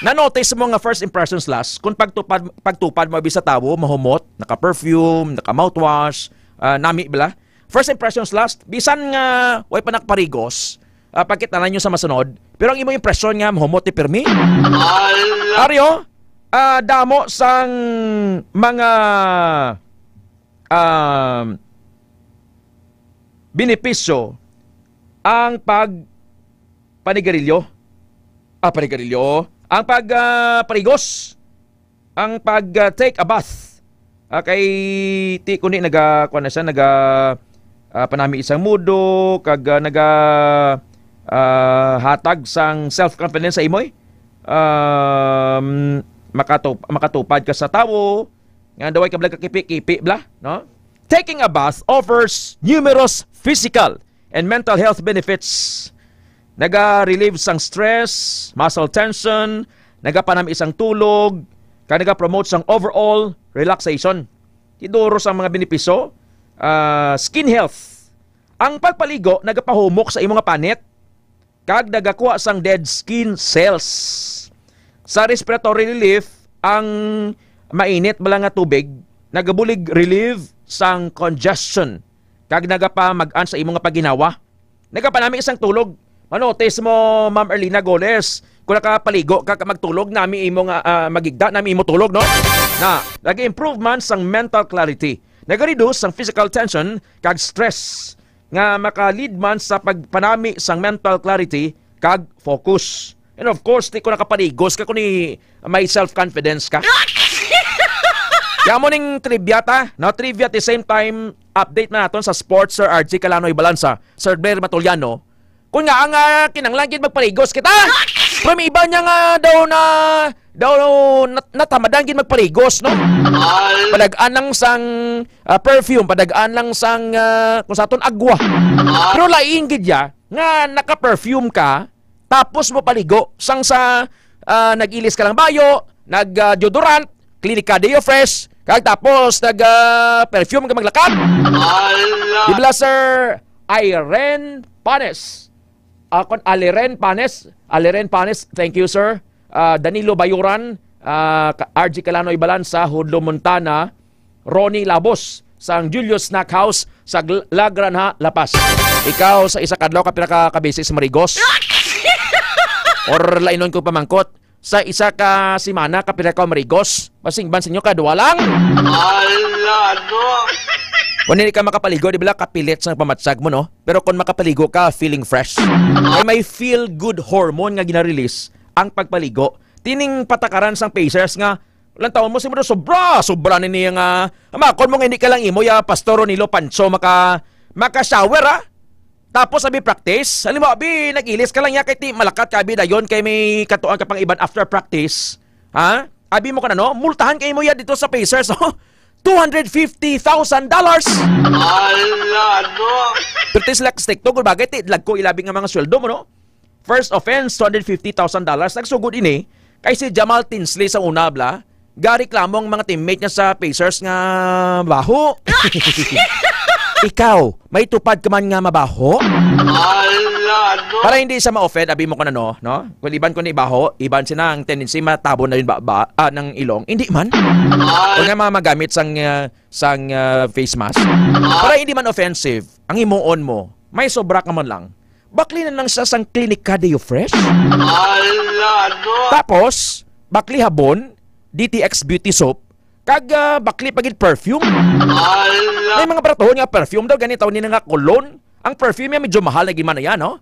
Na-notice mo nga first impressions last, kung pagtupad mo sa tawo, mahumot, naka-perfume, naka-mouthwash, nami bala. First impressions last, bisan nga, way pa nakparigos, pagkitanan nyo sa masunod, pero ang imo impression nga, mahumot ni Permi. Aryo, damo sang mga benepisyo ang panigarilyo, ang parigos, ang take a bath. Kay ti kundi panami isang mudo, kag hatag sang self-confidence sa imoy. Makatupad ka sa tawo, nga daway ka bala kakipi-kipi bla, no? Taking a bath offers numerous physical and mental health benefits. Naga-relieve sang stress, muscle tension, nagapanam isang tulog, naga-promote sang overall relaxation. Tiduro sang mga benepisyo, skin health. Ang pagpaligo nagapahumok sa imong panit, kag nagakuha sang dead skin cells. Sa respiratory relief, ang mainit bala nga tubig, nagabulig relieve sang congestion. Kag nagapamagaan sa imong nga paginawa. Nagapanami isang tulog. Manotice mo, Ma'am Erlina Goles, kung nakapaligo ka magtulog, nami imong magigda, nami imo tulog, no? Na, nag-improve man sang mental clarity. Nag-reduce sang physical tension, kag stress. Nga maka-lead man sa pagpanami sang mental clarity, kag focus. And of course, di ko nakapaligos ka kung may self-confidence ka. Kaya mo ning trivia ta, no? Trivia at the same time, update na natin sa sports, Sir RG Calanoy Balansa, Sir Blair Matuliano. Kung nga ang kinanglanggit magpaligos kita, Pero may iba niya nga daw natamadan gid magpaligos, no? Padagaan lang sang perfume, padagaan lang sang kung sa aton agwa. Pero laing gid ya nga naka-perfume ka tapos mo paligo sang sa nag-ilis ka lang bayo, nag-deodorant, Clinica Deo Fresh, kag tapos nag-perfume ka maglakad. Dibla Sir Irene Panes. Aliren Panes, thank you sir. Danilo Bayuran, RG Calanoy Balan sa Hudlo, Montana. Ronnie Labos sang Julius Snack House sa Lagranha, Lapas. Ikaw sa isa kadlaw ka pinaka-kabisi sa Marigos? Or lainon ko pamangkot, sa isa ka simana ka pinaka-Marigos? Basing ban sa inyo kadwa lang? Kung hindi ka makapaligo, di ba kapilit sa pamatsag mo, no? Pero kung makapaligo ka, feeling fresh. Ay may feel-good hormone nga ginarelease ang pagpaligo. Tining patakaran sang Pacers nga, lang taon mo, siguro sobra na niya nga, kung mo hindi ka lang imo, ya Pastoro Nilo Pancho, maka-shower, ha? Tapos, sabi practice, alam mo, abi, nag-ilis ka lang ya, kay malakat ka, abi, dayon, kay may katuan ka pang iban after practice, ha? Abi mo ka na, no? Multahan kayo mo ya dito sa Pacers, no? $250,000. Pero sila stick to, kung bagay, lag ko ilabing nga mga sweldo mo, no? First offense, $250,000. Nagsugod ini, kay si Jamal Tinsley sa una, bla, gareklamo ang mga teammate niya sa Pacers nga baho. Ikaw, may tupad ka man nga mabaho? Para hindi sa ma-offend, abi mo ko na no? Kung iban ko na ibaho, iban sila ang tendency matabo na yun ng ilong. Hindi man. Kung nga mga magamit sang face mask. Para hindi man offensive, ang imuon mo, may sobra ka man lang. Bakli na lang siya sang Clinica Deo Fresh. Tapos, bakli habon, DTX Beauty Soap, kag bakli pagid perfume. May mga baratohon nga perfume daw, ganito ni nga cologne. Ang perfume niya medyo mahal na gimana yan, no?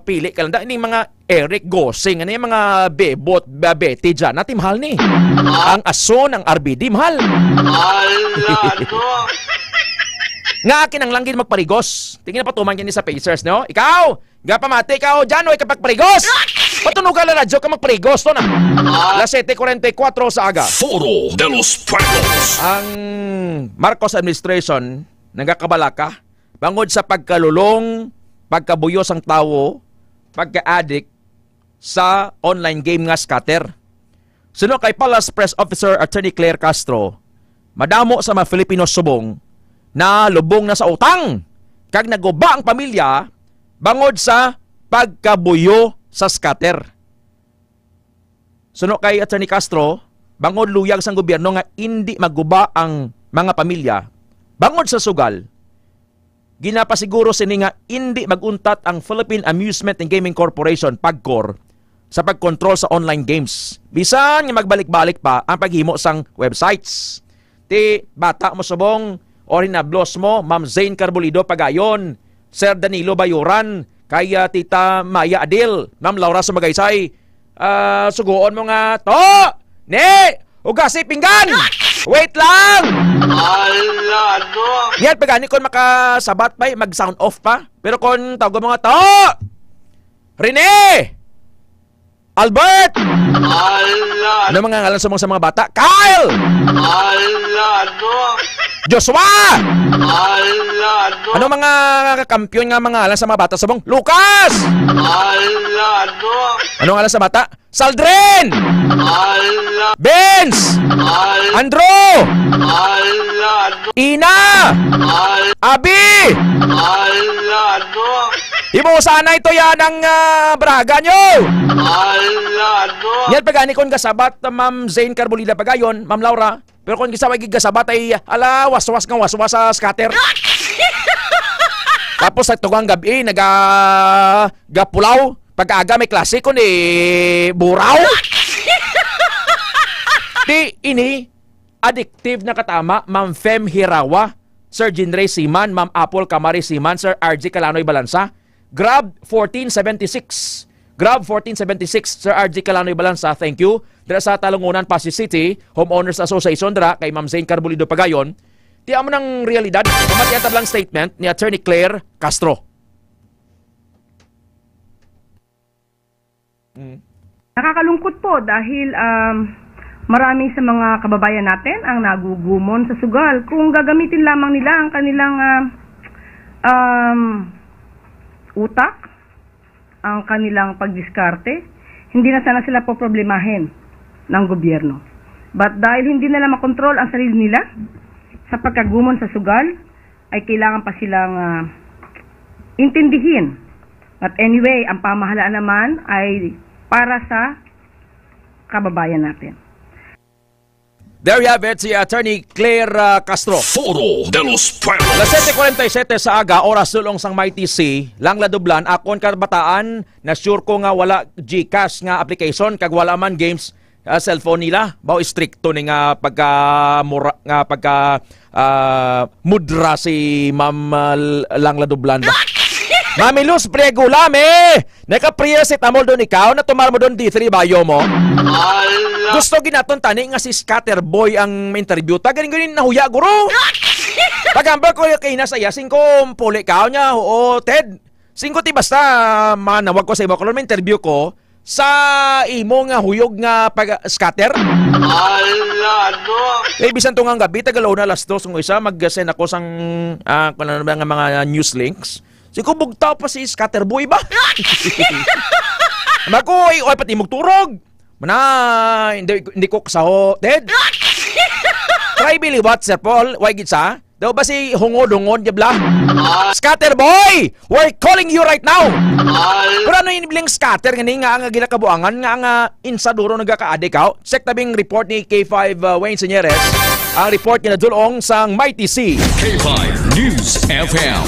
Pili ka lang da. Ini mga Eric Gosing, ano yung mga Bebot, Betty dyan, natin mahal ni. Ang Ason, ang RBD, mahal. Nga akin ang langgin magparigos. Tingin na patuman yan sa Pacers, no? Ikaw, gapamate, ikaw dyan, o kapag parigos. Patunugan na radyo ka magparigos, to na. Las 7:44 sa aga. Foro de los Pueblos. Ang Marcos administration, nagkakabalaka, bangod sa pagkalulong, pagkabuyo sang tawo, pagka-addict sa online game nga scatter. Suno kay Palace Press Officer Attorney Claire Castro, madamo sa mga Filipino subong na lubong na sa utang kag naguba ang pamilya bangod sa pagkabuyo sa scatter. Suno kay Attorney Castro, bangod luyag sang gobyerno nga hindi maguba ang mga pamilya bangod sa sugal, ginapasiguro sini nga hindi maguntat ang Philippine Amusement and Gaming Corporation, PAGCOR, sa pagkontrol sa online games. Bisan nga magbalik-balik pa ang paghimo sang websites. Ti bata mo subong or hinablos mo, Ma'am Zane Carbulido Pagayon, Sir Danilo Bayuran, kaya Tita Maya Adil, Ma'am Laura Sumagaysay, suguon mo nga, to! Ne! Ugasi pinggan! Wait lang! Yan, pagani kung makasabat pa, mag-sound off pa. Pero kung tawag mo nga, to! Rene! Albert! Ano mga ngalan sa mga bata? Kyle! Joshua! Ano mga kampiyon nga mga ngalan sa mga bata sa mong? Lucas! Ano ngalan sa bata? Saldren! Benz! Andrew! Ina! Abi! Ibo sana ito yan ang braga nyo! Yan pagani kung kasabat Ma'am Zane Carbulida Pagayon, Ma'am Laura. Pero kung gisaway gigasabat ay waswas sa scatter. Tapos sa tugang gabi gapulaw. Pagkaaga may klase ko ni buraw. Di ini addictive na katama, Ma'am Fem Hirawa, Sir Jinray Siman, Ma'am Apple Kamari Siman, Sir RG Calanoy Balansa. Grab 1476. Grab 1476, Sir RG Calanoy Balansa, thank you. Dira sa Talungunan, Pasig City, Homeowners Association, dira kay Ma'am Zane Carbulido Pagayon. Tiyan mo ng realidad, kumatiyan tablang statement ni Attorney Claire Castro. Nakakalungkot po dahil marami sa mga kababayan natin ang nagugumon sa sugal. Kung gagamitin lamang nila ang kanilang utak, ang kanilang pagdiskarte, hindi na sana sila po problemahin ng gobyerno. But dahil hindi nila makontrol ang sarili nila sa pagkagumon sa sugal, ay kailangan pa silang intindihin. At anyway, ang pamahalaan naman ay para sa kababayan natin. There you have it, si Attorney Claire Castro. Foro de los Pueblos. Las 7:47 sa aga, oras sulong sang Mighty C, lang ladublan, akon karbataan, na sure ko nga wala GCash nga application, kag wala man games, cellphone nila. Bao stricto ni nga pagka mudra si Ma'am lang ladublan ba? Mami Luz Pregulame, naka-preset amol doon ikaw na tumar mo doon D3 bayo mo. Gusto ginaton tani nga si Scatterboy ang interview. Ganin nahuya guro. Pagambal ko kay nasaya 5 puli ka niya. Oo, Ted. 5 ti basta manawag ko sa imo kulon interview ko sa imo nga huyog nga pag scatter. Bisan to nga gabi tagalaw na alas 2 ng isa mag-send ako sang mga news links. Siko bugtaw pa si Scatterboy ba? Makoy, oy pati magturog. Mana hindi ko kasaho, Ted. Try bili WhatsApp Paul, why gitsa? Daw ba si hungod-hungod diabla? Scatterboy, we're calling you right now. Pero ano yung bilang scatter ngani nga ang ginakabuangan nga insa duro nagaka-adik ka? Check tabing report ni K5 Wayne Senyeres. Ang report niya dulong sang Mighty C. K5 News FM.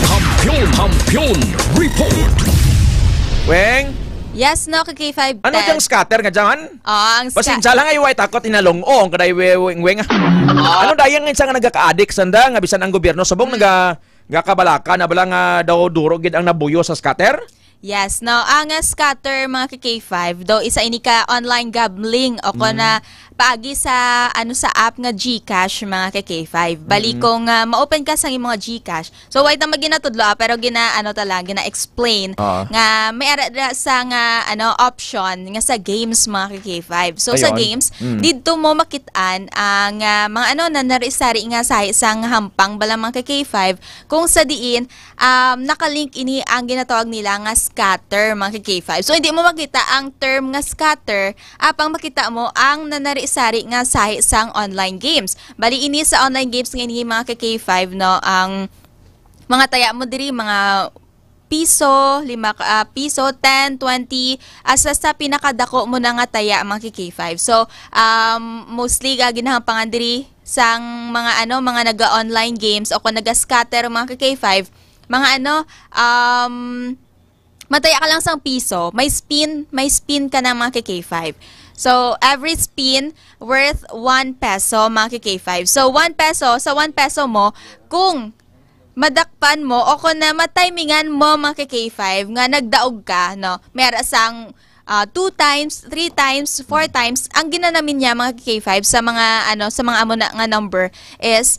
Kampiyon report. Weng. Yes, no, kay K5. Ano diyang scatter nga dyan? Ang pasensya lang ay white takot inalong o ang kaday weng. Ano dayang nga nga nagaka-addict sanda nga bisan ang gobyerno sabong nagakabalaka na bala nga daw duro gid ang nabuyo sa scatter? Yes, no, ang scatter mga K5 do isa ini ka online gambling o ko na paagi sa sa app nga GCash mga K5. Bali kung ma-open ka sa imong GCash. So wait na maginatudlo pero gina explain nga may ara sa nga option nga sa games mga K5. So sa games didto mo makitaan ang mga na narisari nga sa isang hampang bala mga K5 kung sa diin nakalink ini ang ginatawag nila nga scatter mga K5. So hindi mo makita ang term nga scatter apang makita mo ang sari nga sa isang online games. Bali ini sa online games nga ini mga K5 no ang mga taya mo diri mga piso, 5 piso, 10, 20 asa sa pinakadako mo na nga taya mga K5. So mostly ginahampangan diri sang mga mga naga-online games o kung naga-scatter mga K5, mga mataya ka lang sang piso, may spin ka na mga K5. So, every spin worth 1 peso, mga K5. So, 1 peso, sa 1 peso mo, kung madakpan mo o kung na matimingan mo, mga K5, nga nagdaog ka, no, meron sang 2 times, 3 times, 4 times, ang ginanamin niya, mga K5, sa mga, sa mga amo na nga number is,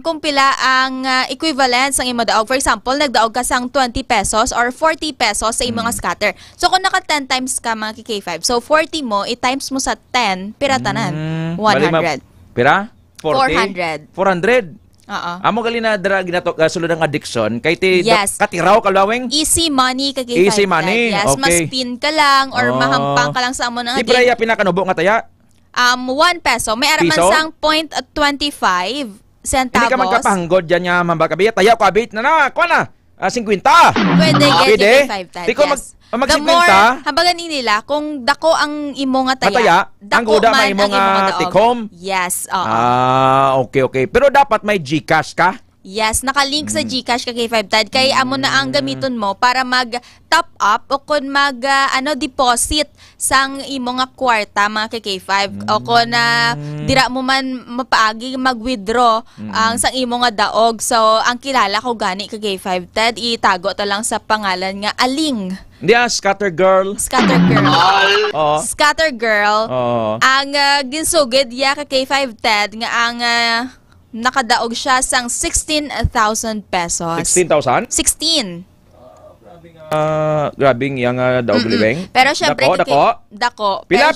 kung pila ang equivalent ng imo daog. For example, nagdaog ka sang 20 pesos or 40 pesos sa imong scatter. So, kung naka 10 times ka mga K5, so 40 mo, i-times mo sa 10, piratanan. 100. Pira? 400. 400? Amo gali na ginatok sulod ang addiction kay ti katiraw kalaweng easy money kay easy money. Yes, mas spin ka lang or mahampang ka lang sa amo na game. Di pinakanubo nga taya? 1 peso. May araman sang 0.25 centavos. Hindi ka magkapahanggod dyan niya mambakabiya. Tayaw ka bit na kuha na. 50. Pwede. Di ko mag 50. Hambagan nila, kung dako ang imo nga taya, dako man ang imo nga tikom. Yes. Okay. Pero dapat may GCash ka? Yes, nakalink sa GCash ka K5 Tad. Kaya amo na ang gamiton mo para mag-top up o kung deposit sang imo nga kwarta mga K5 o kung dira mo man mapaagi mag-withdraw ang sang imo nga daog. So, ang kilala ko gani ka K5 Tad, itago ta lang sa pangalan nga Aling. Hindi Scatter Girl. Scatter Girl. Scatter Girl. Ang ginsugid ya ka K5 Tad nga ang nakadaog siya sang 16,000 pesos. 16,000? 16. Grabing yang daog liweng. Pero syempre, dako. Pila?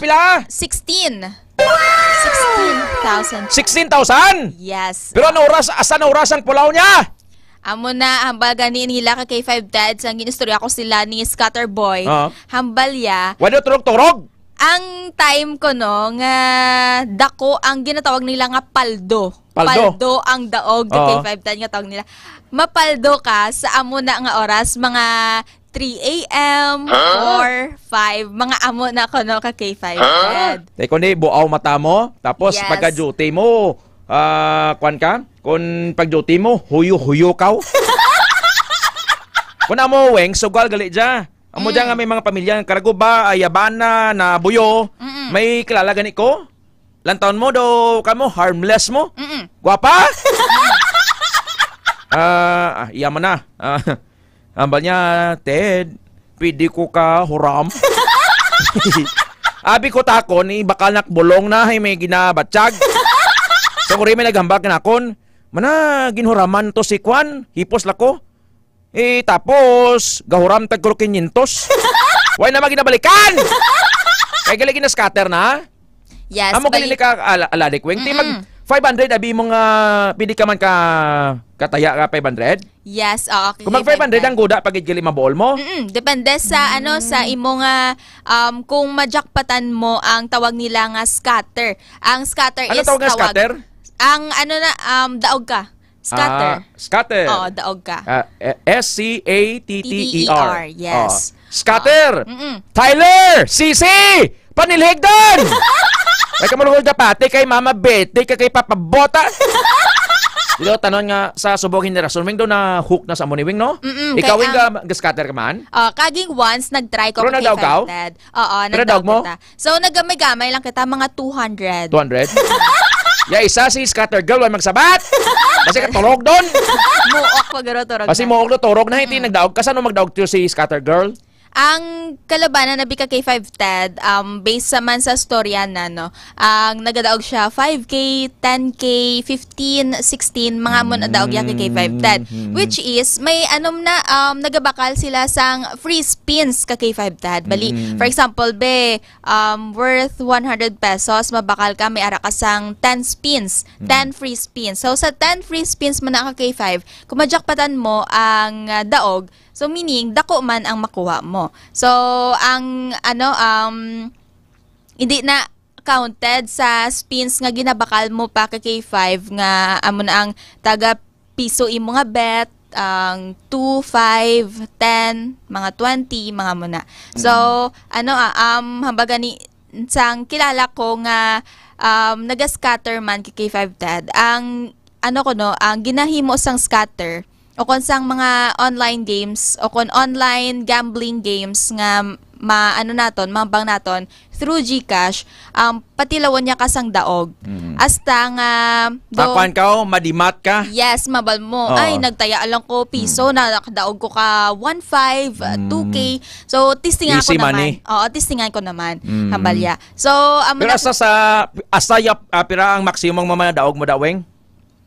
16. 16,000. 16,000? Yes. Pero asa na oras ang pulaw niya? Amo na, hambal gani nila ka K5 Dads. Ang ginistorya ko sila ni Scatterboy. Hambal ya. Wala turog-turog? Ang time ko no, nga dako ang ginatawag nila nga paldo. Paldo ang daog ka K5 Dad nga tawag nila. Mapaldo ka sa amo na nga oras, mga 3 a.m. or 5. Mga amo na ko no ka K5 Dad. Teko ni, buaw mata mo. Tapos pagka-duty mo, kwan ka? Kung pag-duty mo, huyo-huyo ka. Kung amo, weng, sugal gali dya. Amo dyan nga may mga pamilya, karago ba, ayabana, na buyo. May kilala gani ko? Lantaon mo do, kamo, harmless mo? Guwapa? Iyaman na. Ambal niya, Ted, pwede ko ka huram. Abi ko takon, bakal nakbulong na, may ginabatsyag. So kung may naghambal kinakon, mana ginhuraman to si Kwan, hipos lako. Tapos, gahuram tag 500. Why na maginabalikan? Kaya galigin na scatter na? Yes. Amo galing ka aladik, weng. Mag 500, abi mo nga, pili ka man ka kataya ka 500? Yes, okay. Kung mag 500 ang guda, pag gali mabuol mo? Depende sa, sa imo nga, kung majakpatan mo, ang tawag nila nga scatter. Ang scatter ano tawag nga scatter? Ang daog ka. Scatter. Scatter. Oo, daog ka. S-C-A-T-T-E-R. Yes. Scatter. Tyler! Sisi! Panilhig doon! Ay ka malungod ka pati kay Mama Betty, kay Papa Bota. Dito, tanong nga sa subong henerasyon, wing doon na hook na sa Muniwing, no? Ikaw wing ga-scatter ka man? Kaging once, nag-try ko kay Fed. Oo, nag-daog mo? kita. So, naggamay-gamay lang kita, mga 200. 200? Isa si scatter girl, wala magsabat. Kasi katurog doon. Muok pag-turog na. Kasi muok na turog na, hindi nagdaog. Kasano magdaog tiyo si scatter girl? Ang kalabanan na bika kay 5 Ted, based man sa storya na, no, ang nagadaog siya 5K, 10K, 15, 16, mga mo nadaog yan kay 5 Ted. Which is, may nagabakal sila sang free spins ka kay 5 Ted. Bali, for example, worth 100 pesos, mabakal ka, may ara ka sang 10 spins, 10 free spins. So, sa 10 free spins mo na ka kay 5, kung majakpatan mo ang daog, so meaning, dako man ang makuha mo. So, ang hindi na counted sa spins nga ginabakal mo pa ka K5 nga amo na ang taga piso imo nga bet, ang 2, 5, 10, mga 20, mga mo na. So, hambaga ni sang kilala ko nga naga-scatter man kay K5 Ted. Ang ang ginahimo sang scatter o kung sang mga online games o kung online gambling games nga mabang naton through GCash, patilawan niya kasang daog. Hasta nga Pakuan ka, madimat ka? Yes, mabal mo. Ay, nagtaya lang ko piso, nakadaog ko ka 1.5, 2K. So, testingan ko naman. Oo, testingan ko naman. Hambalya. So, pero pira ang maksimum mga daog mo daweng?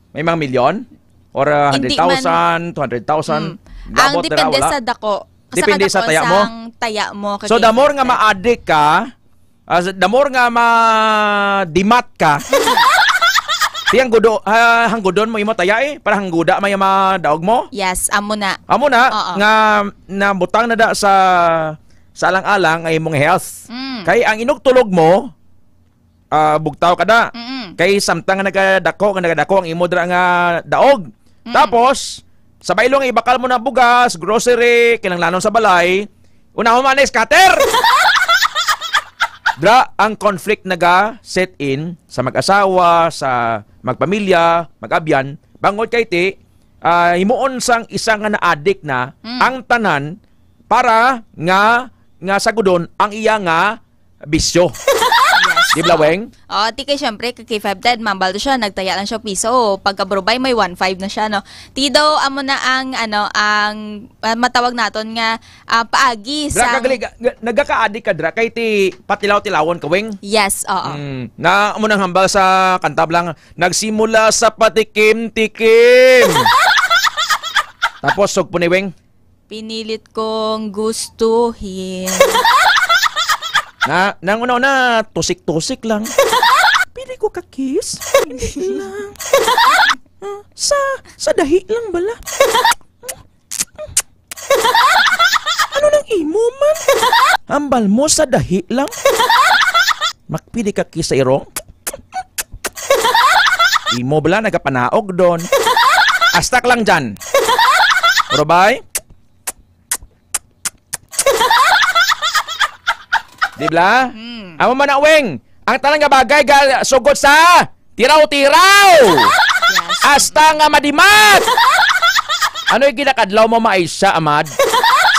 May mga milyon? Or 100,000, 200,000? Ang depende sa dako. Depende sa taya mo? Taya mo. So, the more nga ma-addict ka, the more nga ma-dimat ka, tiyang hanggudon mo imo taya para hangguda may daog mo? Yes, amo na. Amo na, nga nabutang na da sa alang-alang ay mong health. Kay ang inugtulog mo, bugtaw ka da. Kay samtang nga nagadako ang imo dra nga daog. Tapos, sa bailong ibakal mo na bugas, grocery, kinanglanon sa balay, una mo man scatter! Dra, ang conflict naga-set in sa mag-asawa, sa magpamilya, mag-abyan, bangod kay ti, himuon sang isang nga na-addict na, ang tanan, para nga sagudon, ang iya nga bisyo. Di ba, Weng? Kay syempre, kay 5 Ted, mambaldo siya, nagtaya lang siya piso. Pagkabrubay, may 1.5 na siya, no? Tido, amo na ang matawag naton nga, paagi sa... Nagaka-addict ka, dra, kay ti patilaw-tilawon ka, Weng? Yes, oo. Na, amo nang hambal sa kantablang, nagsimula sa patikim-tikim. Tapos, sugpo ni Weng? Pinilit kong gustuhin. Nang una-una, tusik-tusik lang. Pili ko ka-kiss. Hindi lang. Sa dahi lang bala. Ano nang imo man? Hambal mo sa dahi lang. Makpili ka-kiss sa irong. Imo bala, nagapanaog doon. Astak lang dyan. Robay? Di bala? Amo man aweng. Ang talang nga bagay sugod sa tiraw-tiraw. Hasta nga madimat. Ano yung ginakadlaw mo maisya, Amad?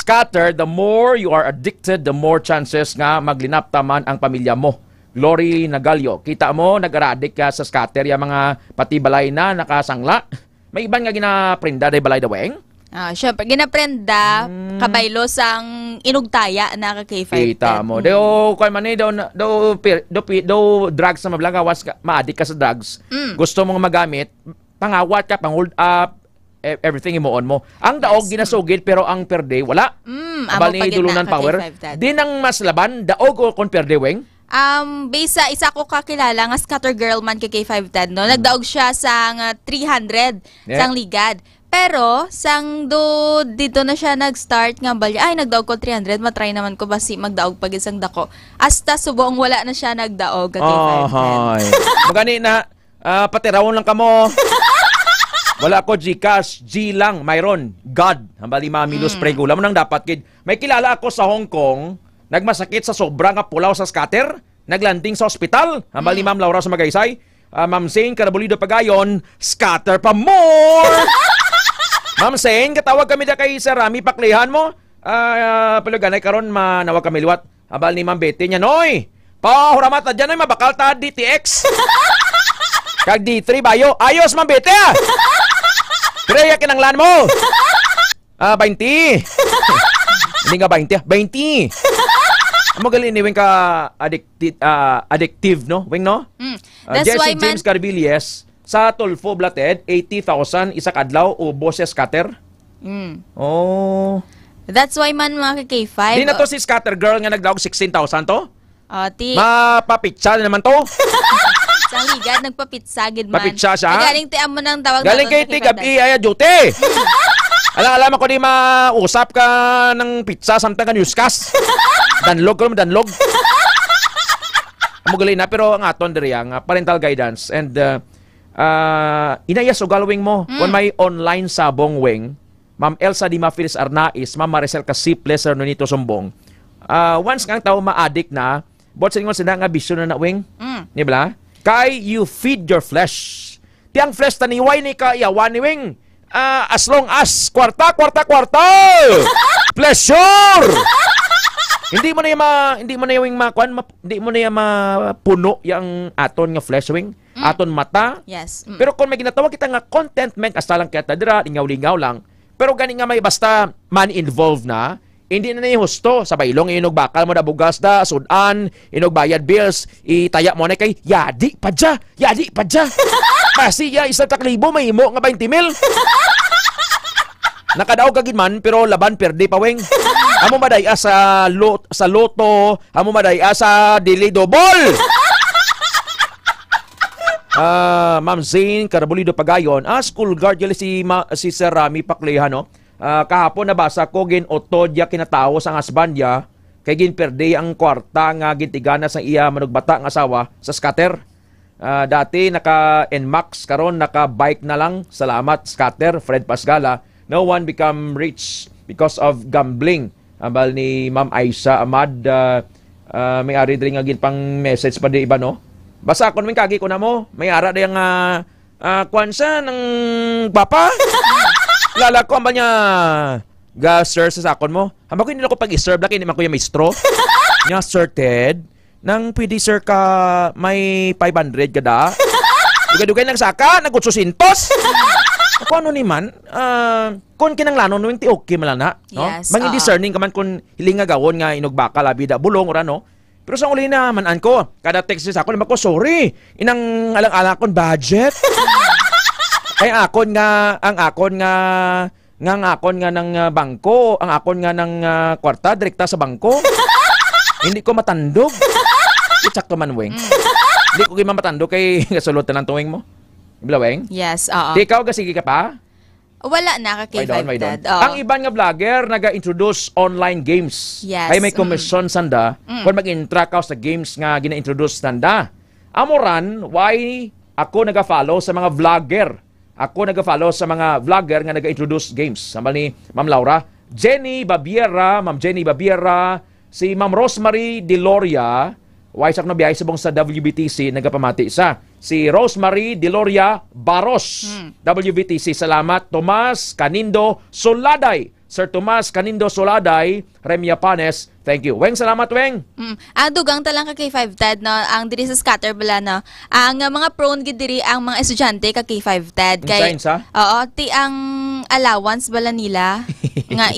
Scatter, the more you are addicted, the more chances nga maglinaptaman ang pamilya mo. Glory Nagalio. Kita mo, nag-aradik ka sa scatter, yung mga pati balay na nakasangla. May iban nga ginaprenda day balay daweng? Syempre, ginaprenda, kabaylo sang inugtaya na ka-K5. Kita mo. Daw, kung man daw drugs na mablang, maadik ka sa drugs. Gusto mong magamit, pangawat ka, pang-hold up, everything imuon mo. Ang daog ginasugid pero ang per day wala. Abal ni dulunan power. Di nang mas laban daog o kon per day weng. Base sa isa ko kakilala nga scatter girl man kay K510 no. Nagdaog siya sang 300 sang ligad. Pero sang dito na siya nag-start nga bali ay nagdaog ko 300 matry naman ko basi magdaog pag isang dako. Hasta subong wala na siya nagdaog kay K510. Magani na patirawon lang kamo. Wala ko Gcash, G lang, mayroon. God, hambali mamilos pregula mo nang dapat kid. May kilala ako sa Hong Kong, nagmasakit sa sobrang pulaw sa scatter, naglanding sa ospital. Hambali Ma'am Laura sa Magaysay, Ma'am Sing Carabulido Pagayon, scatter pa more. Ma'am Sing, katawag kami da kay Sir Rami Paklihan mo. Paluganay karon manawag kami liwat. Hambal ni Ma'am Betty niya, noy. Pahuramat na dyan, noy, mabakal ta DTX. Kag D3 bayo, ayos Ma'am Betty. Kreya kinanglan mo. 20. Hindi nga 20. 20. Magaling ni Wing ka addictive, no? Wing, no? Jesse James Carbilies, sa Tulfo Blated, 80,000 isa kadlaw o boses scatter. Oh. That's why man mga K5. Di na to si scatter girl nga nagdaog 16,000 to? Mapapitsa na naman to. Sa ligad, nagpapitsa, gid man. Papitsa siya? Galing ti amo nang tawag galing kay Tigabi, ay duty. Alam ko di mausap ka ng pizza, samtang ka newscast. Danlog ka naman, danlog. Magaling na, pero ang aton diri ang parental guidance. And inayas o galawing mo. Kung may online sabong wing, Ma'am Elsa Di Mafilis Arnais, Ma'am Maricel Casiples, Sir Nonito Sumbong. Once kang tao ma-addict na, bot sa ingon sila nga bisyo na wing. Di ba? Kay you feed your flesh. Tiyang flesh taniway ni kaiyawan ni wing. As long as kwarta. Pleasure. Hindi mo na yung mapuno yung aton nga flesh wing, aton mata. Yes. Pero kung may ginatawag kita nga contentment, asa lang kita dira, lingaw-lingaw lang. Pero gani nga may basta money involved na, hindi na yung husto. Sa bailong, inog bakal mo na bugas da, sudan, inog bayad bills, itaya mo na kay, yadi pa dya. Kasi isang taklibo, may imo nga 20,000. Nakadaog kagid man, pero laban perdi pa weng. Amo madaya sa loto, amo madaya sa daily double. Ma'am Zane Carabulido Pagayon, school guard yali si Sir Rami Paklihan, no? Kahapon nabasa ko gin otodya kinatawo sa husband ya kay gin perde ang kwarta nga gintigana sa iya manugbata nga asawa sa scatter. Dati naka NMAX karon naka bike na lang. Salamat scatter. Fred Pasgala. No one become rich because of gambling. Ambal ni Ma'am Aisha Ahmad, may ari diri nga gin pang message pa di iba, no? Basa kon min kagi ko na mo. May ara dayang kwansa ng papa. Lala ko, amba niya, sir, sa sakon mo. Hamba ko hindi ko pag-serve laki, hindi man ko yung may straw. Nga, Sir Ted, nang pwede, sir, ka may 500 kada. Dugay-dugay lang saka, nag-800. Ako ano ni man, kung kinanglanon, nung ti okay malana. No? Yes. Bang discerning ka man kung hilinga gawon nga inugbaka, labida, bulong, orano. Pero sa uli na, manan ko, kada text sa ako, naman ko, sorry, inang alang-alang kon budget. Ay ang akon nga nga ang akon nga ng bangko, ang akon nga ng kwarta direkta sa bangko. Hindi ko matandog. Itsak to man, Weng. Hindi ko matandog kay gasulot na ng tuwing mo. Ibla, Weng? Yes, oo. Di ikaw, gasigi ka pa? Wala na ka K5 Ted. Ang iban nga vlogger naga-introduce online games. Yes. Ay may commission sanda kung mag-intra ka sa games nga gina-introduce sanda. Amoran, why ako naga-follow sa mga vlogger? Ako naga-follow sa mga vlogger nga naga-introduce games. Sambal ni Ma'am Laura, Ma'am Jenny Babiera, si Ma'am Rosemary Deloria, why sak no biyahe subong sa WBTC nagapamati sa si Rosemary Deloria Baros. WBTC, salamat. Tomas Canindo Soladay. Sir Tomas Canindo Soladay, Remia Panes, thank you. Weng, salamat, Weng. Ang dugang talang ka K5 Ted, no? Ang diri sa scatter bala, no? Ang mga prone gid diri ang mga estudyante ka K5 Ted. Kay, oo, ti ang allowance bala nila nga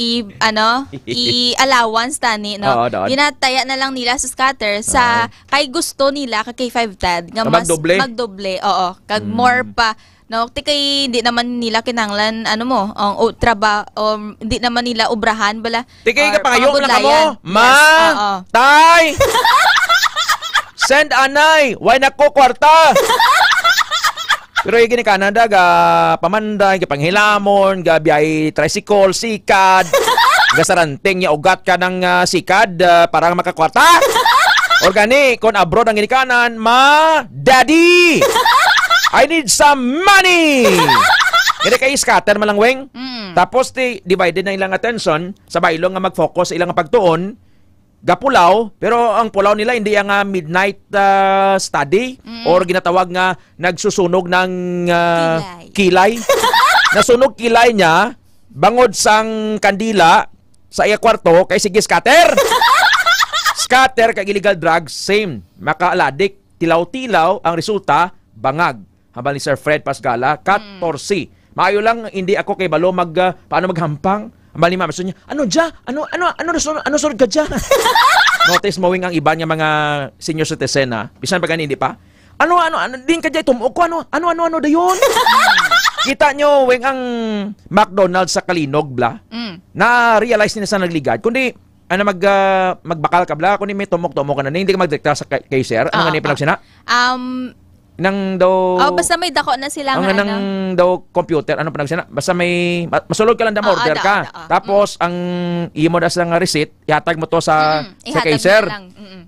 i-allowance tani, no? Ginataya na lang nila sa scatter sa kay gusto nila ka K5 Ted nga mas magdoble. Oo, kag more pa. No, kay hindi naman nila kinanglan ang trabaho, hindi naman nila obrahan bala. Tikay ka pangayo na kamo. Ma, tay. Send anay, why nako kwarta. Pero yung gini Canada, ga pamanday, ga panghilamon, ga biyay tricycle, sikad, ga saranting niya ugat ka ng sikad para makakwarta. O gani, kung abroad ang ginikanan, ma, daddy, I need some money! Kaya kayo scatter malang, Weng. Tapos, divided na ilang attention sa bailong nga mag-focus sa ilang pagtuon. Gapulaw, pero ang pulaw nila hindi ang midnight study or ginatawag nga nagsusunog ng kilay. Nasunog kilay niya, bangod sang kandila sa iya kwarto, kay sige scatter. Scatter kay illegal drugs, same. Makaaladik, tilaw-tilaw, ang resulta, bangag. Habang ni Sir Fred Pasgala, 14. Maayo lang, hindi ako kay Balo paano maghampang. Habang ni Mama, niya, ano sunod ka dyan? Notice mo, Wing, ang iba niya mga senior citizen, ha? Bisan pa hindi pa? Ano, din ka dyan, tumuok ko, ano dayon? Kita nyo, Wing, ang McDonald's sa Kalinog, bla, na-realize nila sa nagligad, kundi, magbakal ka, bla, kundi may tumok-tumok ka na, hindi ka magdirekta sa kaiser, ano nga niya pinagsina? Nang daw basta may dako na sila nga nang daw computer ano pa nagsina basta may masulod ka lang da order ka tapos ang imo da sa nga receipt ihatag mo to sa cashier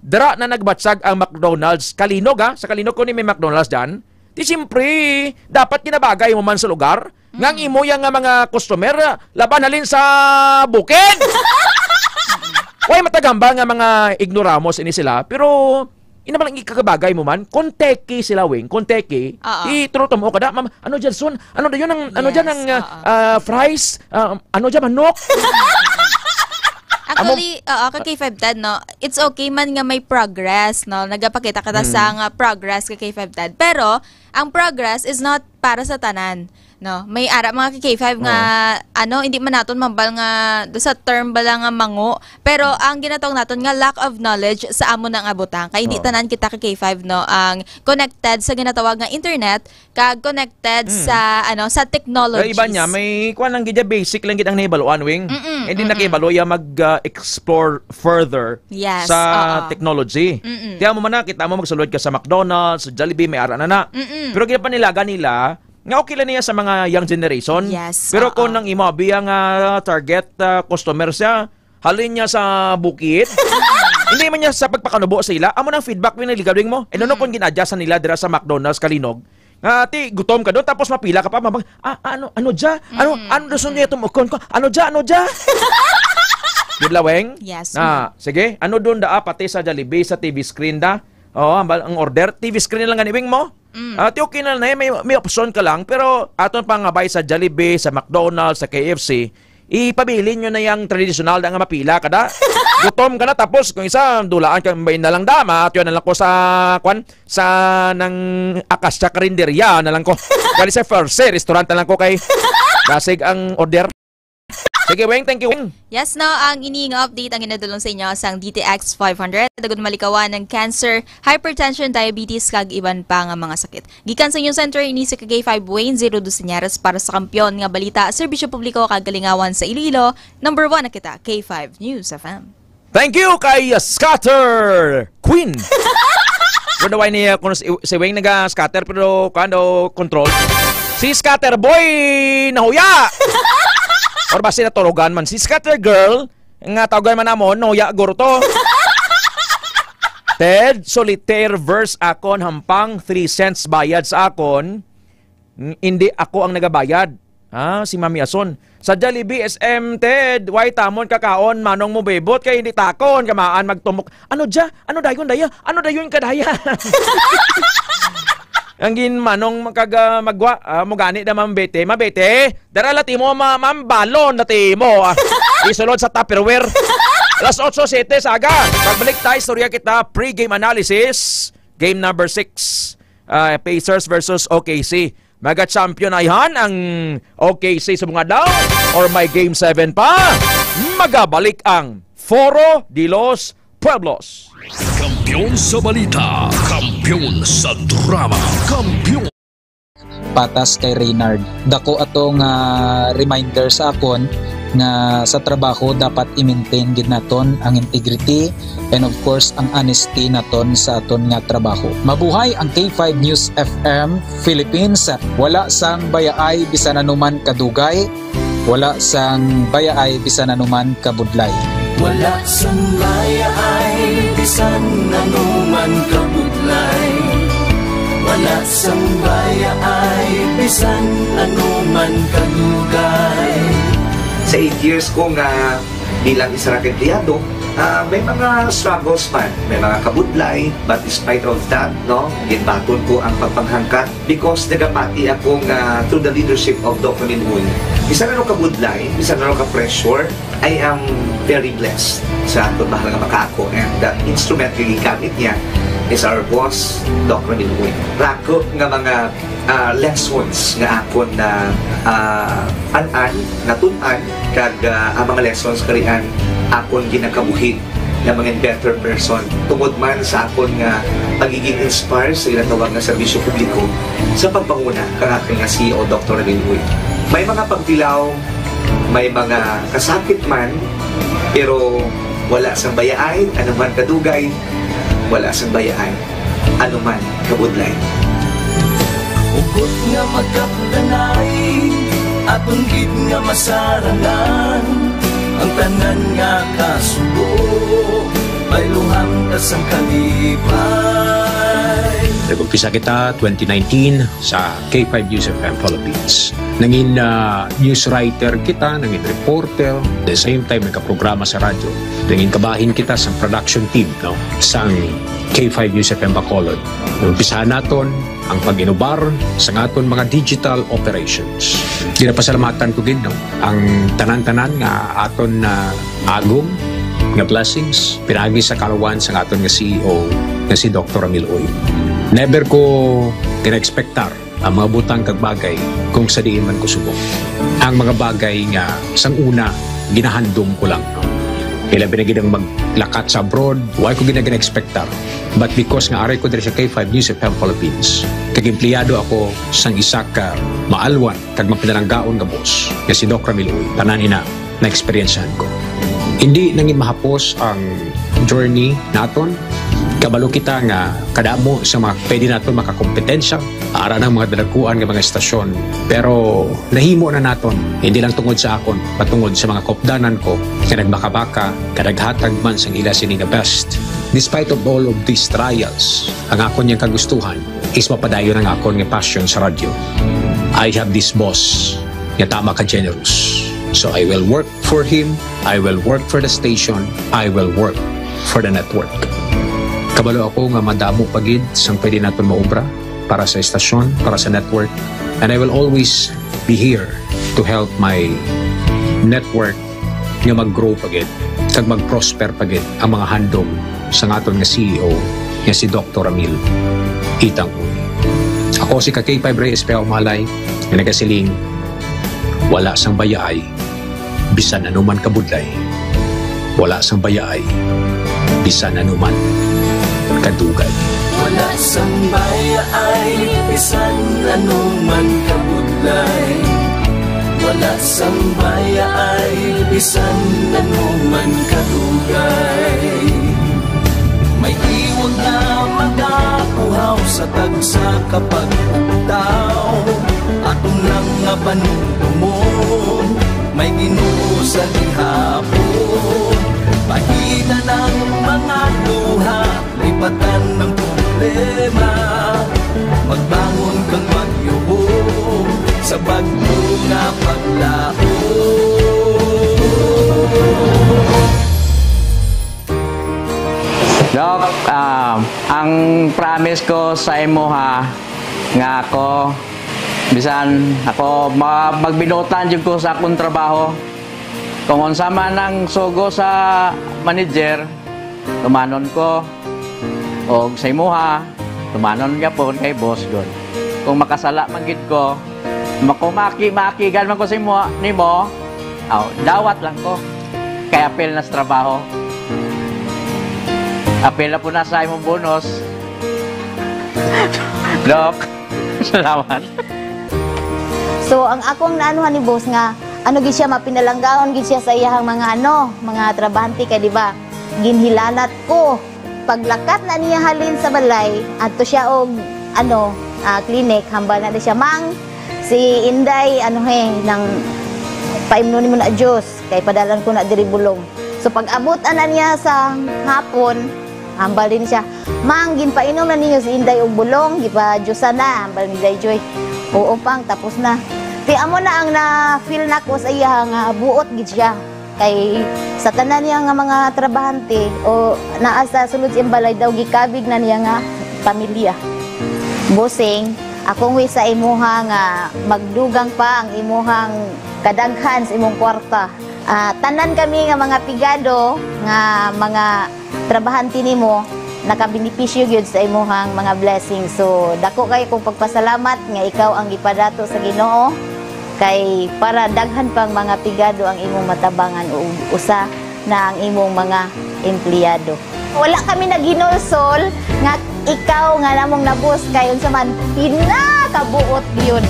dira na nagbatsag ang McDonald's Kalinog sa Kalinog ko ni may McDonald's diyan di siyempre dapat kinabagay mo man sa lugar ngang imo yang nga mga customer laban halin sa bukid way matagamba nga mga ignoramos ini sila pero inaman ang ikakabagay mo man, konteki sila, Wing, konteki, ituro mo kada, ma'am, ano dyan, son? Ano dyan ang fries? Ano dyan, manok? Actually, ka K5 Ted, no, it's okay man nga may progress, no, nagapakita ka sa nga progress ka K5 Ted, pero, ang progress is not para sa tanan. No, may ara mga K5 nga hindi man naton mambal nga sa term bala nga mango pero ang ginatawag naton nga lack of knowledge sa amo nang abutang kay hindi tanan kita ka K5 no ang connected sa ginatawag nga internet kag connected sa sa technologies. Iba niya may kuan lang gid basic lang gid ang nahibaluan, Wing. Hindi na kay baloya mag-explore further sa technology. Kaya mo man kita mo magsulod ka sa McDonald's, sa Jollibee may ara na. Pero gid pa nilaga nila nga okay lang niya sa mga young generation. Pero kung nang imo biyang target customer siya, halin niya sa bukid. Hindi man niya sa pagpakanubo sa ila. Amo nang feedback mo naligawing mo. Ano kung ginadyasan nila dira sa McDonald's Kalinog. Ti gutom ka doon tapos mapila ka pa mabang ano dya? Ano gusto niya tumukon ko? Ano dya? Gidla, Weng? Yes. Sige, ano doon pati sa Jollibee sa TV screen da? Ang order TV screen lang ganiwing mo. Okay na may option ka lang pero aton pangabay sa Jollibee, sa McDonald's, sa KFC, ipabili nyo na yung traditional na nga mapila kada. Gutom ka na tapos kung isa dulaan ka bayin na lang dama at yun na lang ko sa nang Akasya Karinderya na lang ko. Kali sa First restaurant na lang ko kay dasig ang order. Sige, Weng, thank you, Weng. Yes, no, ang ining update ang inadulong sa inyo sang DTX 500. Dagon malikawan ng cancer, hypertension, diabetes, kag iban pa nga mga sakit. Gikan sa inyong center, ini si K5 Wayne 02 Señares para sa kampiyon nga balita, serbisyo publiko kag galingawan sa Iloilo. Number 1 na kita, K5 News FM. Thank you kay Scatter Queen. Pero daw niya kung si Weng naga-scatter pero kano control. Si Scatter Boy nahuya. Or basta naturugan man si Scatter Girl, nga tawagan man namon, nahuya guro to. Ted, solitaire verse akon hampang 3 cents bayad sa akon. Hindi ako ang nagabayad. Si Mami Ason. Sa Jollibee SM, Ted, why tamon kakaon, manong mo bebot, kay hindi takon, kamaan magtumok. Ano dya? Ano dayon daya? Ano dayon kadaya? Ang gin manong magwa mugani da mambete, mabete. Dara lati mo mambalon lati mo. Isulod sa Tupperware. Alas 8:07 saga. Pagbalik tayo istorya kita pre-game analysis. Game number 6. Pacers versus OKC. Mega champion ayhan ang OKC sa mga daw or may game 7 pa. Magabalik ang Foro de los Pueblos. Kampiyon sa balita, kampiyon sa drama, kampiyon. Patas kay Reynard. Dako atong reminder sa akon nga sa trabaho dapat i-maintain gid naton ang integrity and of course ang honesty naton sa aton nga trabaho. Mabuhay ang K5 News FM Philippines. Wala sang bayaay bisan anuman kadugay, wala sang bayaay bisan anuman kabudlay. Wala sang bayaay bisan anuman kabudlay. Wala sang bayaay bisan anuman kadugay. Sa 8 years ko nga bilang isang empleyado, may mga struggles man, may mga kabudlay, but despite of that, no, ginbaton ko ang pagpanghangkat because nagapati ako nga through the leadership of Dr. Minhoy. Isa na kabudlay, isa na ka-pressure, I am very blessed sa atong mahal nga makako, and the instrument nga gigamit niya is our boss, Dr. Minhoy. Rako nga mga lessons nga akon na natun-an kag ang mga lessons karian akon ginakabuhi na mga better person tungod man sa akon nga pagiging inspired sa ilatawag nga serbisyo publiko sa pagpanguna kang aking nga CEO Dr. Minhoy. May mga pagtilaw, may mga kasakit man, pero wala sang bayaay, anuman kadugay, wala sang bayaay, anuman kabudlay. Ugot nga magkapdanay, atong gid nga masarangan, ang tanan nga kasubo, may luhang kasang kalipay. Nag-umpisa kita 2019 sa K5 News FM Philippines. Nangin news writer kita, nangin reporter, at the same time nagka-programa sa radyo. Nangin kabahin kita sa production team, no, sa K5 News FM Bacolod. Umpisahan naton ang pag-inubar sa aton mga digital operations. Ginapasalamatan ko din, no, ang tanan-tanan nga aton na agong nga blessings pinagi sa kalawan sa aton nga CEO nga si Dr. Ramil Uy. Never ko kina-expectar ang mga butang kag bagay kung sa diin man ko subok. Ang mga bagay nga sang una ginahandom ko lang, no. Kailan binagidang maglakat sa abroad, why ko gina-expectar. But because nga aray ko diri sa K5 News FM Philippines, kag empleyado ako sang isa ka maalwan kag mapinalanggaon nga boss nga si Dr. Ramil Uy. Tanan ina na experiencehan ko. Hindi nangin mahapos ang journey naton. Kabalo kita nga kadamo sa mga pwede naton makakompetensya ara ng mga dalaguan ng mga estasyon. Pero nahimo na naton, hindi lang tungod sa akon, patungod sa mga kopdanan ko na nagbaka-baka, kadaghatag man sang ila sini nga best. Despite of all of these trials, ang akon niyang kagustuhan is mapadayon ang akon nga passion sa radyo. I have this boss nga tama ka generous. So I will work for him, I will work for the station, I will work for the network. Kabalo ako nga madamo pagid sang pwede naton maobra para sa estasyon, para sa network, and I will always be here to help my network nga mag-grow pagid kag mag-prosper pagid ang mga handom sa aton nga CEO nga si Dr. Ramil Itang Uy. Ako si K5 Reyes Peao Malay nga nagasiling wala sang bayaay bisan anuman kabudlay. Wala sang bayaay, bisan anuman kadugay. Wala sang bayaay, bisan anuman kabudlay. Wala sang bayaay, bisan anuman kadugay. May iwag na magapuhaw sa tagsa kapag ugtaw. Atong lang nga panuntumon, may Ginoo sa gihapon. Pahina ng mga luha, lipatan ng problema. Magbangon kang magyubong sa bagyo nga paglaon. Dok, ang promise ko sa imo ha, nga ako, bisan ako magbinutan jud ko sa akong trabaho. Kung unsa man ang sugo sa manager, tumanon ko. O sa imo ha, tumanon gyapon kay boss god. Kung makasala man gid ko, makumaki-makigan man ko sa imo nimo, dawat lang ko. Kay apel na sa trabaho. Apel na po na sa imong bonus. Dok, salamat. So, ang akong naanuhan ni boss nga, gid siya, mapinalanggaon gid siya sa iyang mga mga trabahante kay di ba? Ginhilanat ko. Paglakat na niya halin sa balay, adto siya og clinic, hambal na siya mang si Inday nang paimno nimo na Dios kay padalan ko na diri bulong. So pag abot ana niya sa hapon, hambal din siya. Mang ginpainom na niyo si Inday og bulong, gipa-Diyosan na, hambal ni Inday Joy. Oo pang tapos na. Ti amo na ang na-feel nako sa iya nga buot gid siya. Kay sa tanan niya nga mga trabahante o naa sa sulod sa balay daw gikabig na niya nga pamilya. Bossing, akong wi sa imuha nga magdugang pa ang imuhang kadaghan sa imong kwarta. Tanan kami nga mga pigado nga mga trabahante nimo nakabenepisyo gyud sa imuhang mga blessings. So dako kay kong pagpasalamat nga ikaw ang gipadato sa Ginoo kay para daghan pang mga pigado ang imong matabangan o usa na ang imong mga empleyado. Wala kami naginulsol nga ikaw nga namong nabus kay unsa man pinakabuot gyud.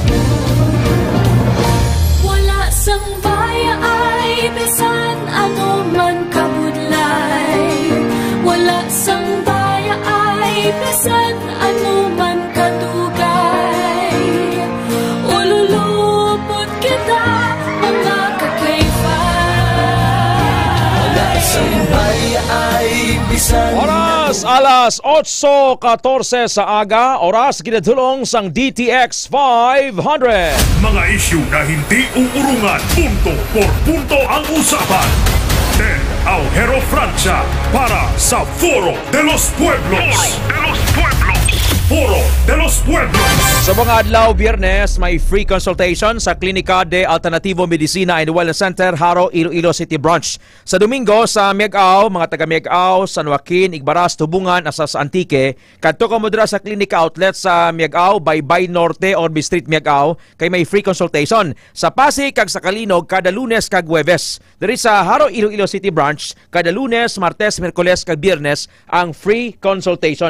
Wala sang bayaay, bisan ano man kabudlay. Wala sang bayaay, bisan ano man kadugay. Ululupot kita, mga ka-K5. Wala sang bayaay, bisan Oras alas 8:14 sa aga, oras ginadulong sang DTX 500. Mga isyu na hindi uurungan, punto por punto ang usapan. Ted Aujero Francia para sa Foro de los Pueblos. Foro de los Pueblos. Sa mga adlaw Biyernes, may free consultation sa Klinika de Alternativo Medicina and Wellness Center, Haro, Iloilo City Branch. Sa Domingo, sa Miagao, mga taga Miagao, San Joaquin, Igbaras, Tubungan, Asas Antique, kadto ka mo dira sa Klinika Outlet sa Miagao, Baybay Norte, Orbi Street, Miagao, kay may free consultation. Sa Pasig, kag sa Kalinog, kada Lunes kag Huwebes. Diri sa Haro, Iloilo City Branch, kada Lunes, Martes, Miyerkules kag Biyernes ang free consultation.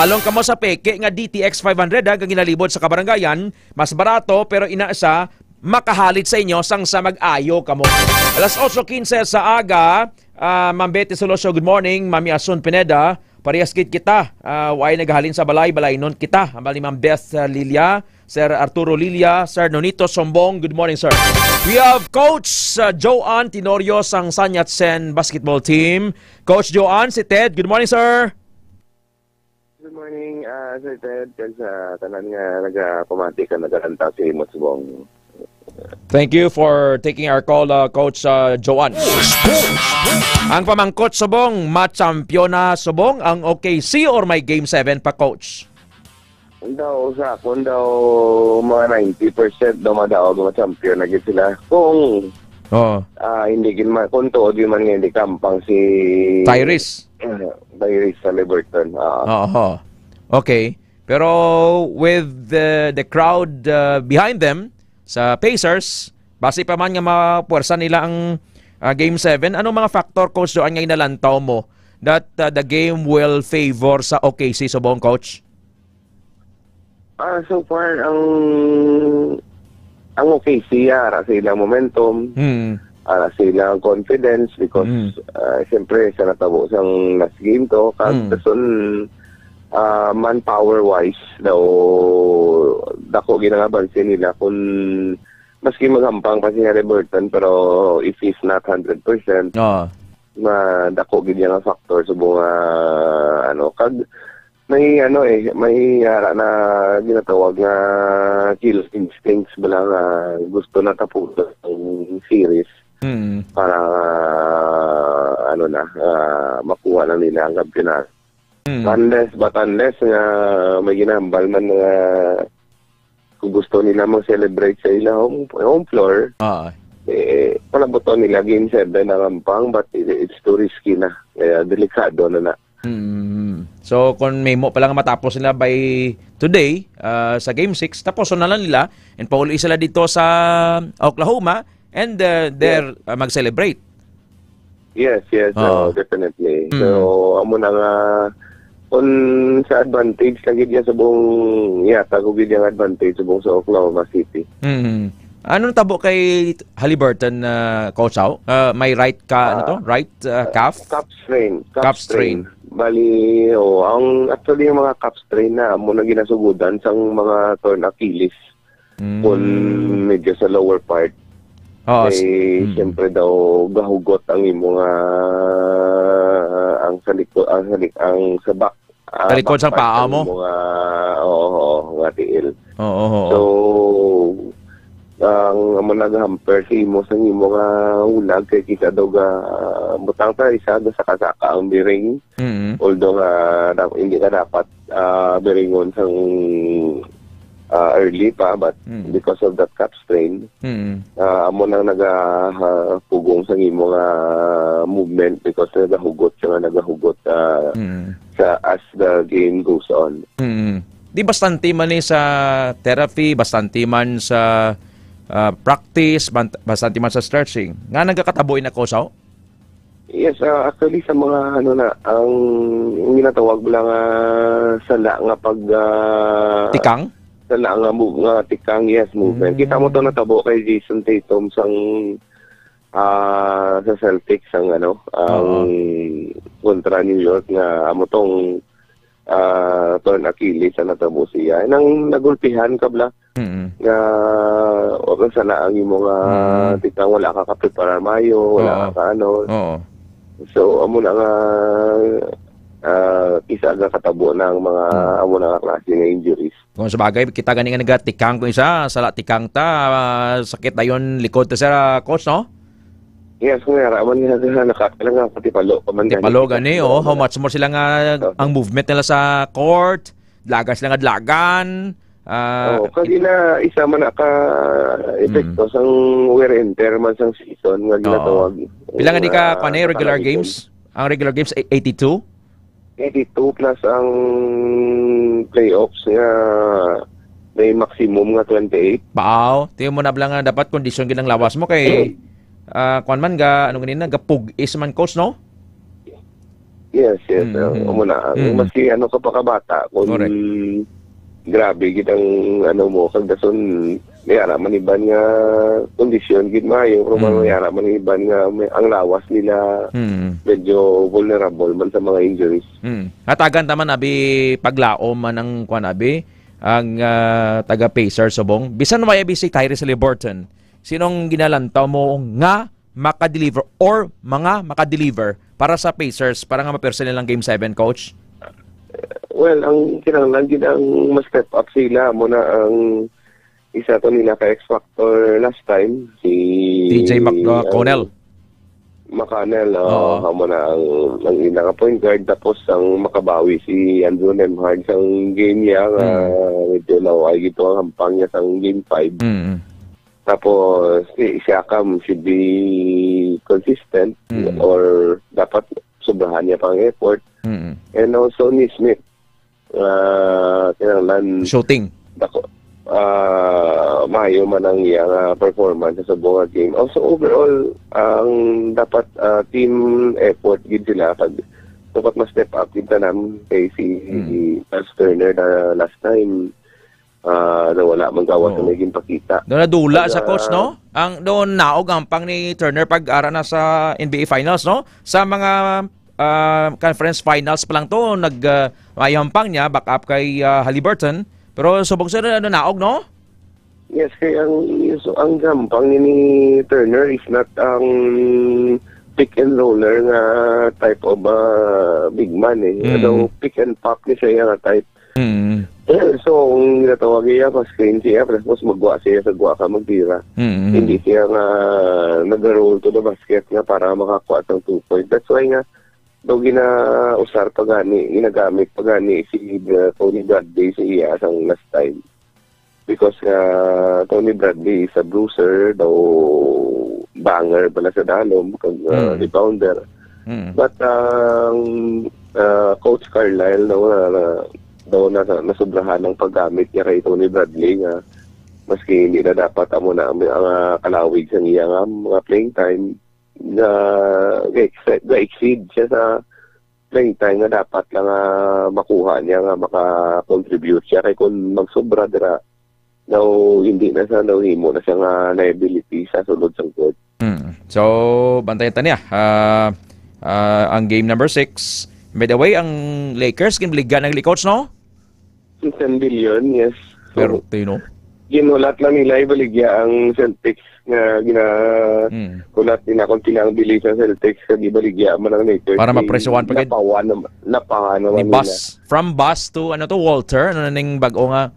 Along kamo sa peke nga DTX 500 ang ginalibot sa kabarangayan, mas barato pero inaasa makahalit sa inyo sang sa mag-ayo kamo. Alas 8:15 sa aga, Ma'am Betty Solosio, good morning. Mami Asun Pineda, parehas kit kita. Way naghalin sa balay non kita. Ambal ni Ma'am Beth Lilia, Sir Arturo Lilia, Sir Nonito Sombong, good morning sir. We have Coach Joan Tenorio sang Sanyatsen basketball team. Coach Joan, si Ted, good morning sir. Good morning, Sir Ted. Sa tanan nga nagpamati ka nagaranta si Matsubong. Thank you for taking our call, Coach Joan. Ang pamangkot subong, ma-championa subong ang OKC or may Game 7 pa, Coach? Daw sa akon daw mga 90% daw madaog ma-champion na sila. Kung hindi man kung tuod yun man hindi kampang si Tyrese sa Liberton. Okay. Pero with the crowd behind them sa Pacers, base pa man nga mapuwersa nila ang Game 7, anong mga factor, coach, doon ngayon nalantaw mo that the game will favor sa OKC Subong, coach? So far, ang OKC, ara sila momentum, ara sila confidence because siyempre sa natabo sang last game to, kagdason manpower-wise daw dako ginangabansin nila kung maski maghampang pa si Haliburton pero if he's not 100%, dako gid nga factor subong kag may may na ginatawag nga kill instincts bala nga gusto na tapusin ang series para makuha lang nila ang kampeonato. Unless nga may ginambal man nga kung gusto nila mag-celebrate sa ilang home floor, palaboto nila game 7 na rampang but it's too risky na. Kaya delikado na. So kung may mo palang matapos nila by today sa game 6, tapos na lang nila and pauli sila dito sa Oklahoma and there mag-celebrate. Yes, definitely. So amo na nga kung sa advantage lagi diya sa buong tagugid yung advantage sa buong sa Oklahoma City. Anong tabo kay Haliburton, Coach Ao? May right right calf? Calf strain. Calf strain. Bali, actually yung mga calf strain na mo na ginasugudan sang mga torn Achilles kung medyo sa lower part. Siyempre daw gahugot ang imong ang sa back. Talikod sa paa mo? Nga tiil. So, ang managhamper si imo sa imo nga ulag kay kita daw butang ta isa sa kasaka ang biring. Although hindi ka dapat biringon sang early pa but because of that calf strain amo nang nagapugong sa imo nga movement because nagahugot sa as the game goes on. Di bastante man sa therapy, bastante man sa practice, bastante man sa stretching nga nagakataboy na ko sa Yes, actually sa mga ang ginatawag lang sala nga pag tikang sala nga tikang movement. Kita mo to natabo kay Jason Tatum sa Celtics ang kontra New York nga amo tong torn Achilles na natabo siya. Nang nagulpihan kabla nga wala sana ang imong tikang wala ka kaprepara mayo, wala ka So amo na nga isa nga katabo ng mga amo na nga klase nga injuries. Kung sa bagay, kita gani nga nagatikang kung isa, sala tikang ta, sakit dayon likod ta sa coach, no? Yes, kung naraman nga nakakalang nga pati palo. Palo gani, how much more sila nga ang movement nila sa court, lagas lang adlagan. Kasi na isa man ka epekto sang wear and tear man sang season nga ginatawag. Pila nga di ka regular games? Ang regular games 82? 82 plus ang playoffs nga may maximum nga 28. Bao, tiyo mo na bala nga dapat kondisyon ginang lawas mo kay kuan man ga ganina gapug is man coach, no? Yes. Muna maski ka pa kabata kung grabe gitang mo kagdason mayara man iban nga kondisyon gid maayo pero mayara man iban nga ang lawas nila medyo vulnerable man sa mga injuries. Hatagan taman abi paglaom man ang kuan abi ang taga Pacers Subong. Bisan may si Tyrese Haliburton. Sinong ginalantaw mo nga makadeliver or mga makadeliver para sa Pacers para nga ma-personal lang game 7, coach? Well, ang kinahanglan gid ang ma-step up sila mo na ang isa to nila ka X-Factor last time si TJ McConnell. Mo na ang ilang point guard tapos ang makabawi si Andrew Nembhard sang game niya medyo naway gito ang hampang niya sang game 5. Tapos si Siakam should be consistent or dapat sobrahan niya pang effort. And also Nesmith kinahanglan shooting. maayo man ang iyang performance sa buong game. Also overall, ang dapat team effort gid sila pag dapat mas step up gid tanam kay si Charles Turner na last time na wala man gawas na naging pakita. Doon nadula sa coach, no? Ang doon naog ang pang ni Turner pag-ara na sa NBA Finals, no? Sa mga conference finals pa lang to, nag-ayampang niya, back up kay Haliburton. Pero subog sa naog, no? Yes, kaya ang gampang ni Turner is not ang pick and roller nga type of big man eh. Although pick and pop ni siya nga type. So, ang ginatawag niya, pa-screen siya, tapos magwa siya sa gwa ka magtira. Hindi siya nga nag-roll to the basket nga para makakuha ng 2 point. That's why nga, daw ginausar pa gani, ginagamit pa gani si Tony Bradley sa iya sang last time. Because Tony Bradley is a bruiser, daw banger pala sa dalom, kag rebounder. But Coach Carlisle daw nasubrahan ng paggamit niya kay Tony Bradley nga maski hindi na dapat amo na ang kalawig sa iya nga mga playing time na exceed siya sa playing time nga dapat lang makuha niya nga maka-contribute siya kay kung magsobra dira daw hindi na sa daw himo na siya nga liability sa sulod sang court. So bantayan ta niya ang game number 6. By the way, ang Lakers kinbligan ng coach, no? 10 billion, yes. So, pero no? Ginulat lang nila ibaligya ang Celtics nga kulat din akong tilang bili sa Celtics kag ibaligya man ang Lakers para mapresyuhan pagid napawan ni Bus from Bus to Walter ning bag-o nga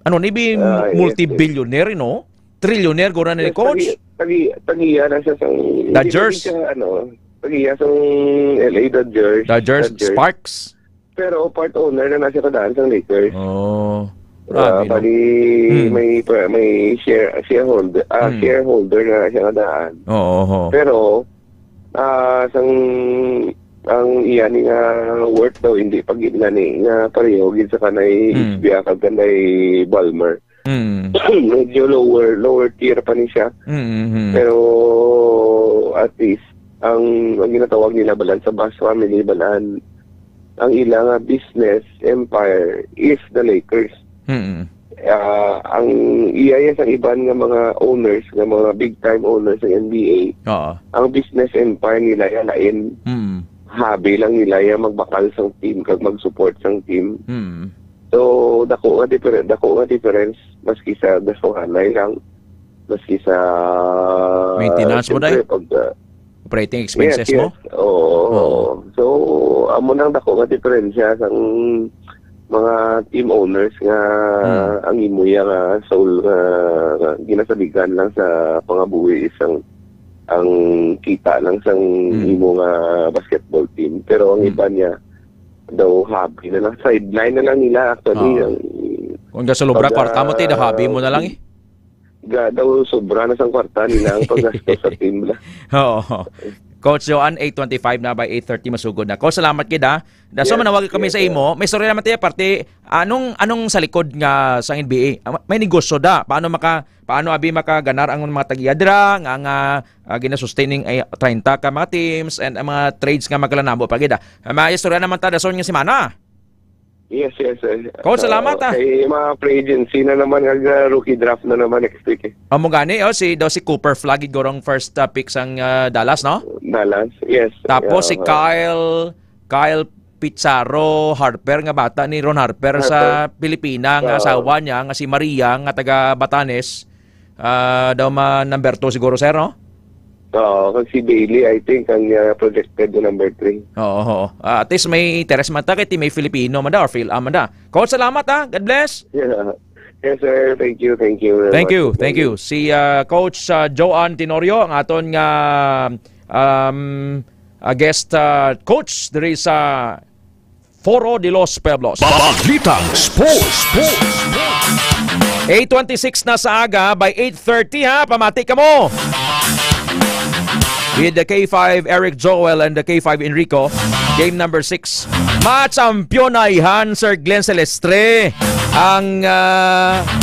nibi multi-billionaire, no? Trillionaire gura ni coach. Tagiya na siya sang Dodgers. Tagiya sang LA Dodgers, Sparks. Pero part owner na siya kadaan sang Lakers. Pali may shareholder na siya kadaan. Pero sang ang iyan nga worth daw hindi pagid na ni nga pareho gid sa kanay Isbia kag kanay Balmer. Medyo lower tier pa ni siya. Pero at least ang ginatawag nila balan sa Bus family balan ang ilang business empire is the Lakers. Ang iya sa iban nga mga owners, nga mga big time owners ng NBA. Ang business empire nila yan lain. Habi lang nila yan magbakal sang team kag mag-support sang team. So dako nga difference maski sa gasohanay lang, maski sa maintenance mo dai. Operating expenses mo? So, amo nang dako nga diferensya sang mga team owners nga ang imuya nga soul nga ginasabigan lang sa pangabuhi isang ang kita lang sang imo nga basketball team. Pero ang iba niya daw hobby na lang, sideline na lang nila actually. Kung gasolobra kwarta mo tayo, hobby mo na lang eh. Daw sobra na sang kwarta nila ang paggastos sa team lang. Coach Joan, 8:25 na by 8:30 masugod na. Coach, salamat kita. Daso manawag kami sa imo. May story naman tayo parte anong sa likod nga sa NBA. May negosyo da. Paano abi makaganar ang mga tagiyadra nga ginasustaining ay 30 ka mga teams and mga trades nga magkalanabo pagida. May istorya naman ta dason nga semana. Yes. Coach, salamat Kay mga free agency na naman, rookie draft na naman next week eh. Amo gani, si Cooper Flagg gorong first pick sang Dallas, no? Dallas, yes. Tapos si Kyle Pizarro Harper nga bata ni Ron Harper sa Pilipina nga asawa niya nga si Maria nga taga Batanes. Daw number 2 siguro, sir, no? Kasi si Bailey, I think, ang projected na number 3. At least may Teres man ta, kaya may Filipino man da, or Phil man da. Coach, salamat God bless. Yeah. Yes, sir. Thank you. Thank you. Si Coach Joan Tenorio, ang aton nga guest coach there is Foro de los Pueblos. Balitang Sports. 8:26 na sa aga by 8:30 pamati ka mo. with the K5 Eric Joel and the K5 Enrico. Game number 6. Machampionayhan Sir Glenn Celestre ang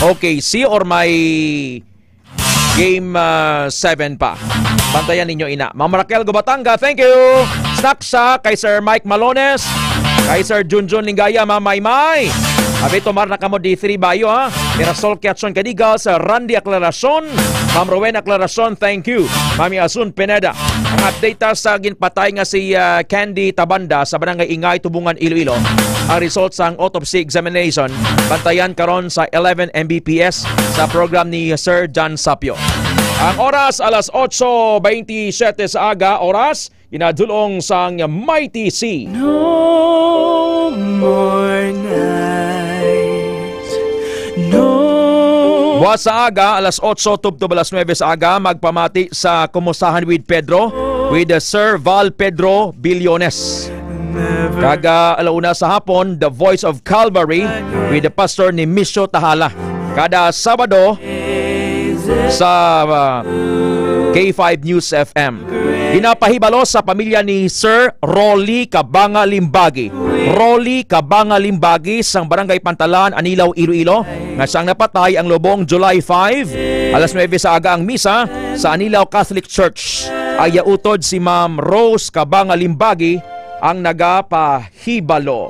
OKC or may game 7 pa. Bantayan ninyo ina. Ma'am Raquel Gubatanga, thank you. Snaksa kay Sir Mike Malones, kay Sir Junjun Lingaya, Ma'am Maymay. Abi tomar na kamo D3 bayo ha. Mirasol Kiatson Kadigal, Sir Randy Aclaracion, Ma'am Rowena Aclaracion, thank you. Mami Asun Pineda. Ang update sa ginpatay nga si Candy Tabanda sa Barangay Ingay, Tubungan, Iloilo. Ang results ng autopsy examination bantayan karon sa 11 Mbps sa program ni Sir John Sapio. Ang oras alas 8:27 sa aga, oras inadulong sang Mighty Sea. No more nights, no. Buhat sa aga, alas 8 tubtob alas 9 sa aga, magpamati sa Kumustahan with Pedro with Sir Val Pedro Billones. Kaga alauna sa hapon, The Voice of Calvary with the pastor ni Misho Tahala. Kada Sabado sa K5 News FM. Pinapahibalo sa pamilya ni Sir Rolly Cabanga Limbagi. Rolly Cabanga Limbagi sang Barangay Pantalan, Anilaw, Iloilo, nga siyang napatay ang lubong July 5. Alas 9 sa aga ang misa sa Anilaw Catholic Church. Ayautod si Ma'am Rose Cabanga Limbagi ang nagapahibalo.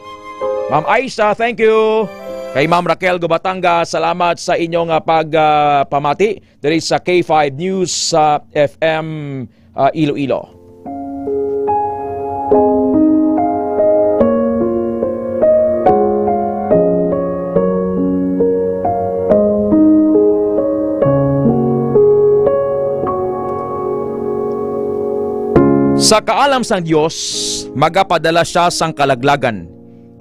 Ma'am Aisha, thank you. Kay Ma'am Raquel Gubatanga, salamat sa inyong pagpamati diri sa K5 News FM Iloilo. Sa kaalam sang Dios, magapadala siya sang kalaglagan.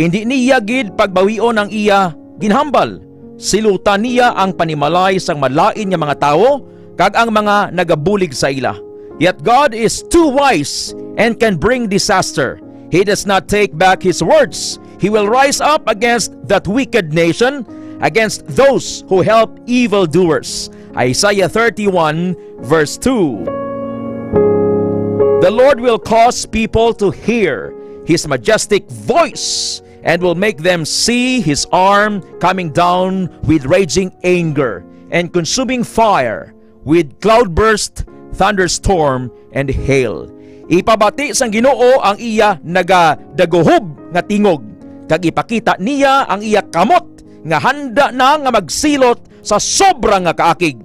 Hindi niya gid pagbawion ang iya ginhambal. Silutan niya ang panimalay sang malain nga mga tao kag ang mga nagabulig sa ila. Yet God is too wise and can bring disaster. He does not take back His words. He will rise up against that wicked nation, against those who help evildoers. Isaiah 31 verse 2. The Lord will cause people to hear His majestic voice and will make them see His arm coming down with raging anger and consuming fire, with cloudburst, thunderstorm, and hail. Ipabati sang Ginoo ang iya nagadaguhob nga tingog, kag ipakita niya ang iya kamot nga handa na nga magsilot sa sobra nga kaakig.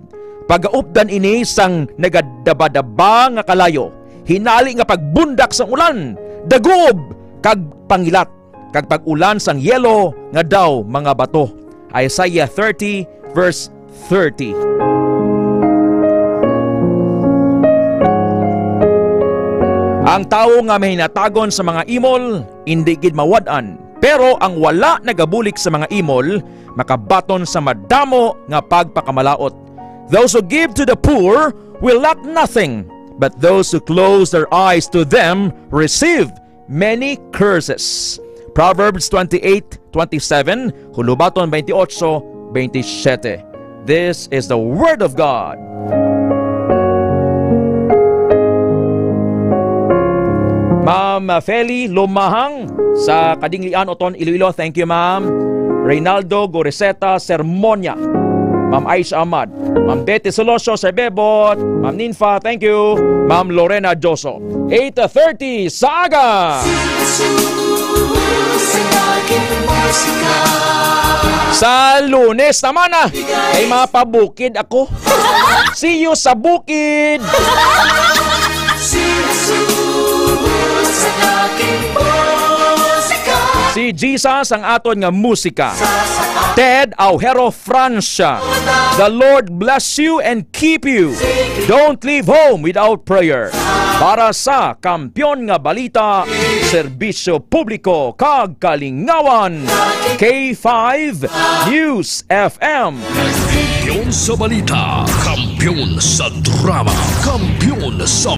Pagaupdan ini sang nagadabadaba nga kalayo, hinali nga pagbundak sang ulan, daguob kag pangilat, kag pag-ulan sang yelo nga daw mga bato. Isaiah 30 verse 30. Ang tao nga mahinatagon sa mga imol, hindi gid mawad-an. Pero ang wala nagabulik sa mga imol, makabaton sa madamo nga pagpakamalaot. Those who give to the poor will lack nothing, but those who close their eyes to them receive many curses. Proverbs 28:27, Hulubaton 28:27. This is the Word of God. Ma'am Feli Lumahang sa Kadinglian, Oton, Iloilo, thank you ma'am. Reynaldo Goreseta Sermonia, Ma'am Aisha Ahmad, Ma'am Betty Solosio Serbebot, Ma'am Ninfa, thank you. Ma'am Lorena Joso. 8:30 sa aga. Sa Lunes naman ay mapabukid ako. See you sa bukid. Si Jesus ang aton nga musika. Ted Aujero Francia. The Lord bless you and keep you. Don't leave home without prayer. Para sa Kampiyon nga Balita, Serbisyo Publiko kag Kalingawan, K5 News FM. Kampiyon sa balita, kampiyon sa drama, kampiyon sa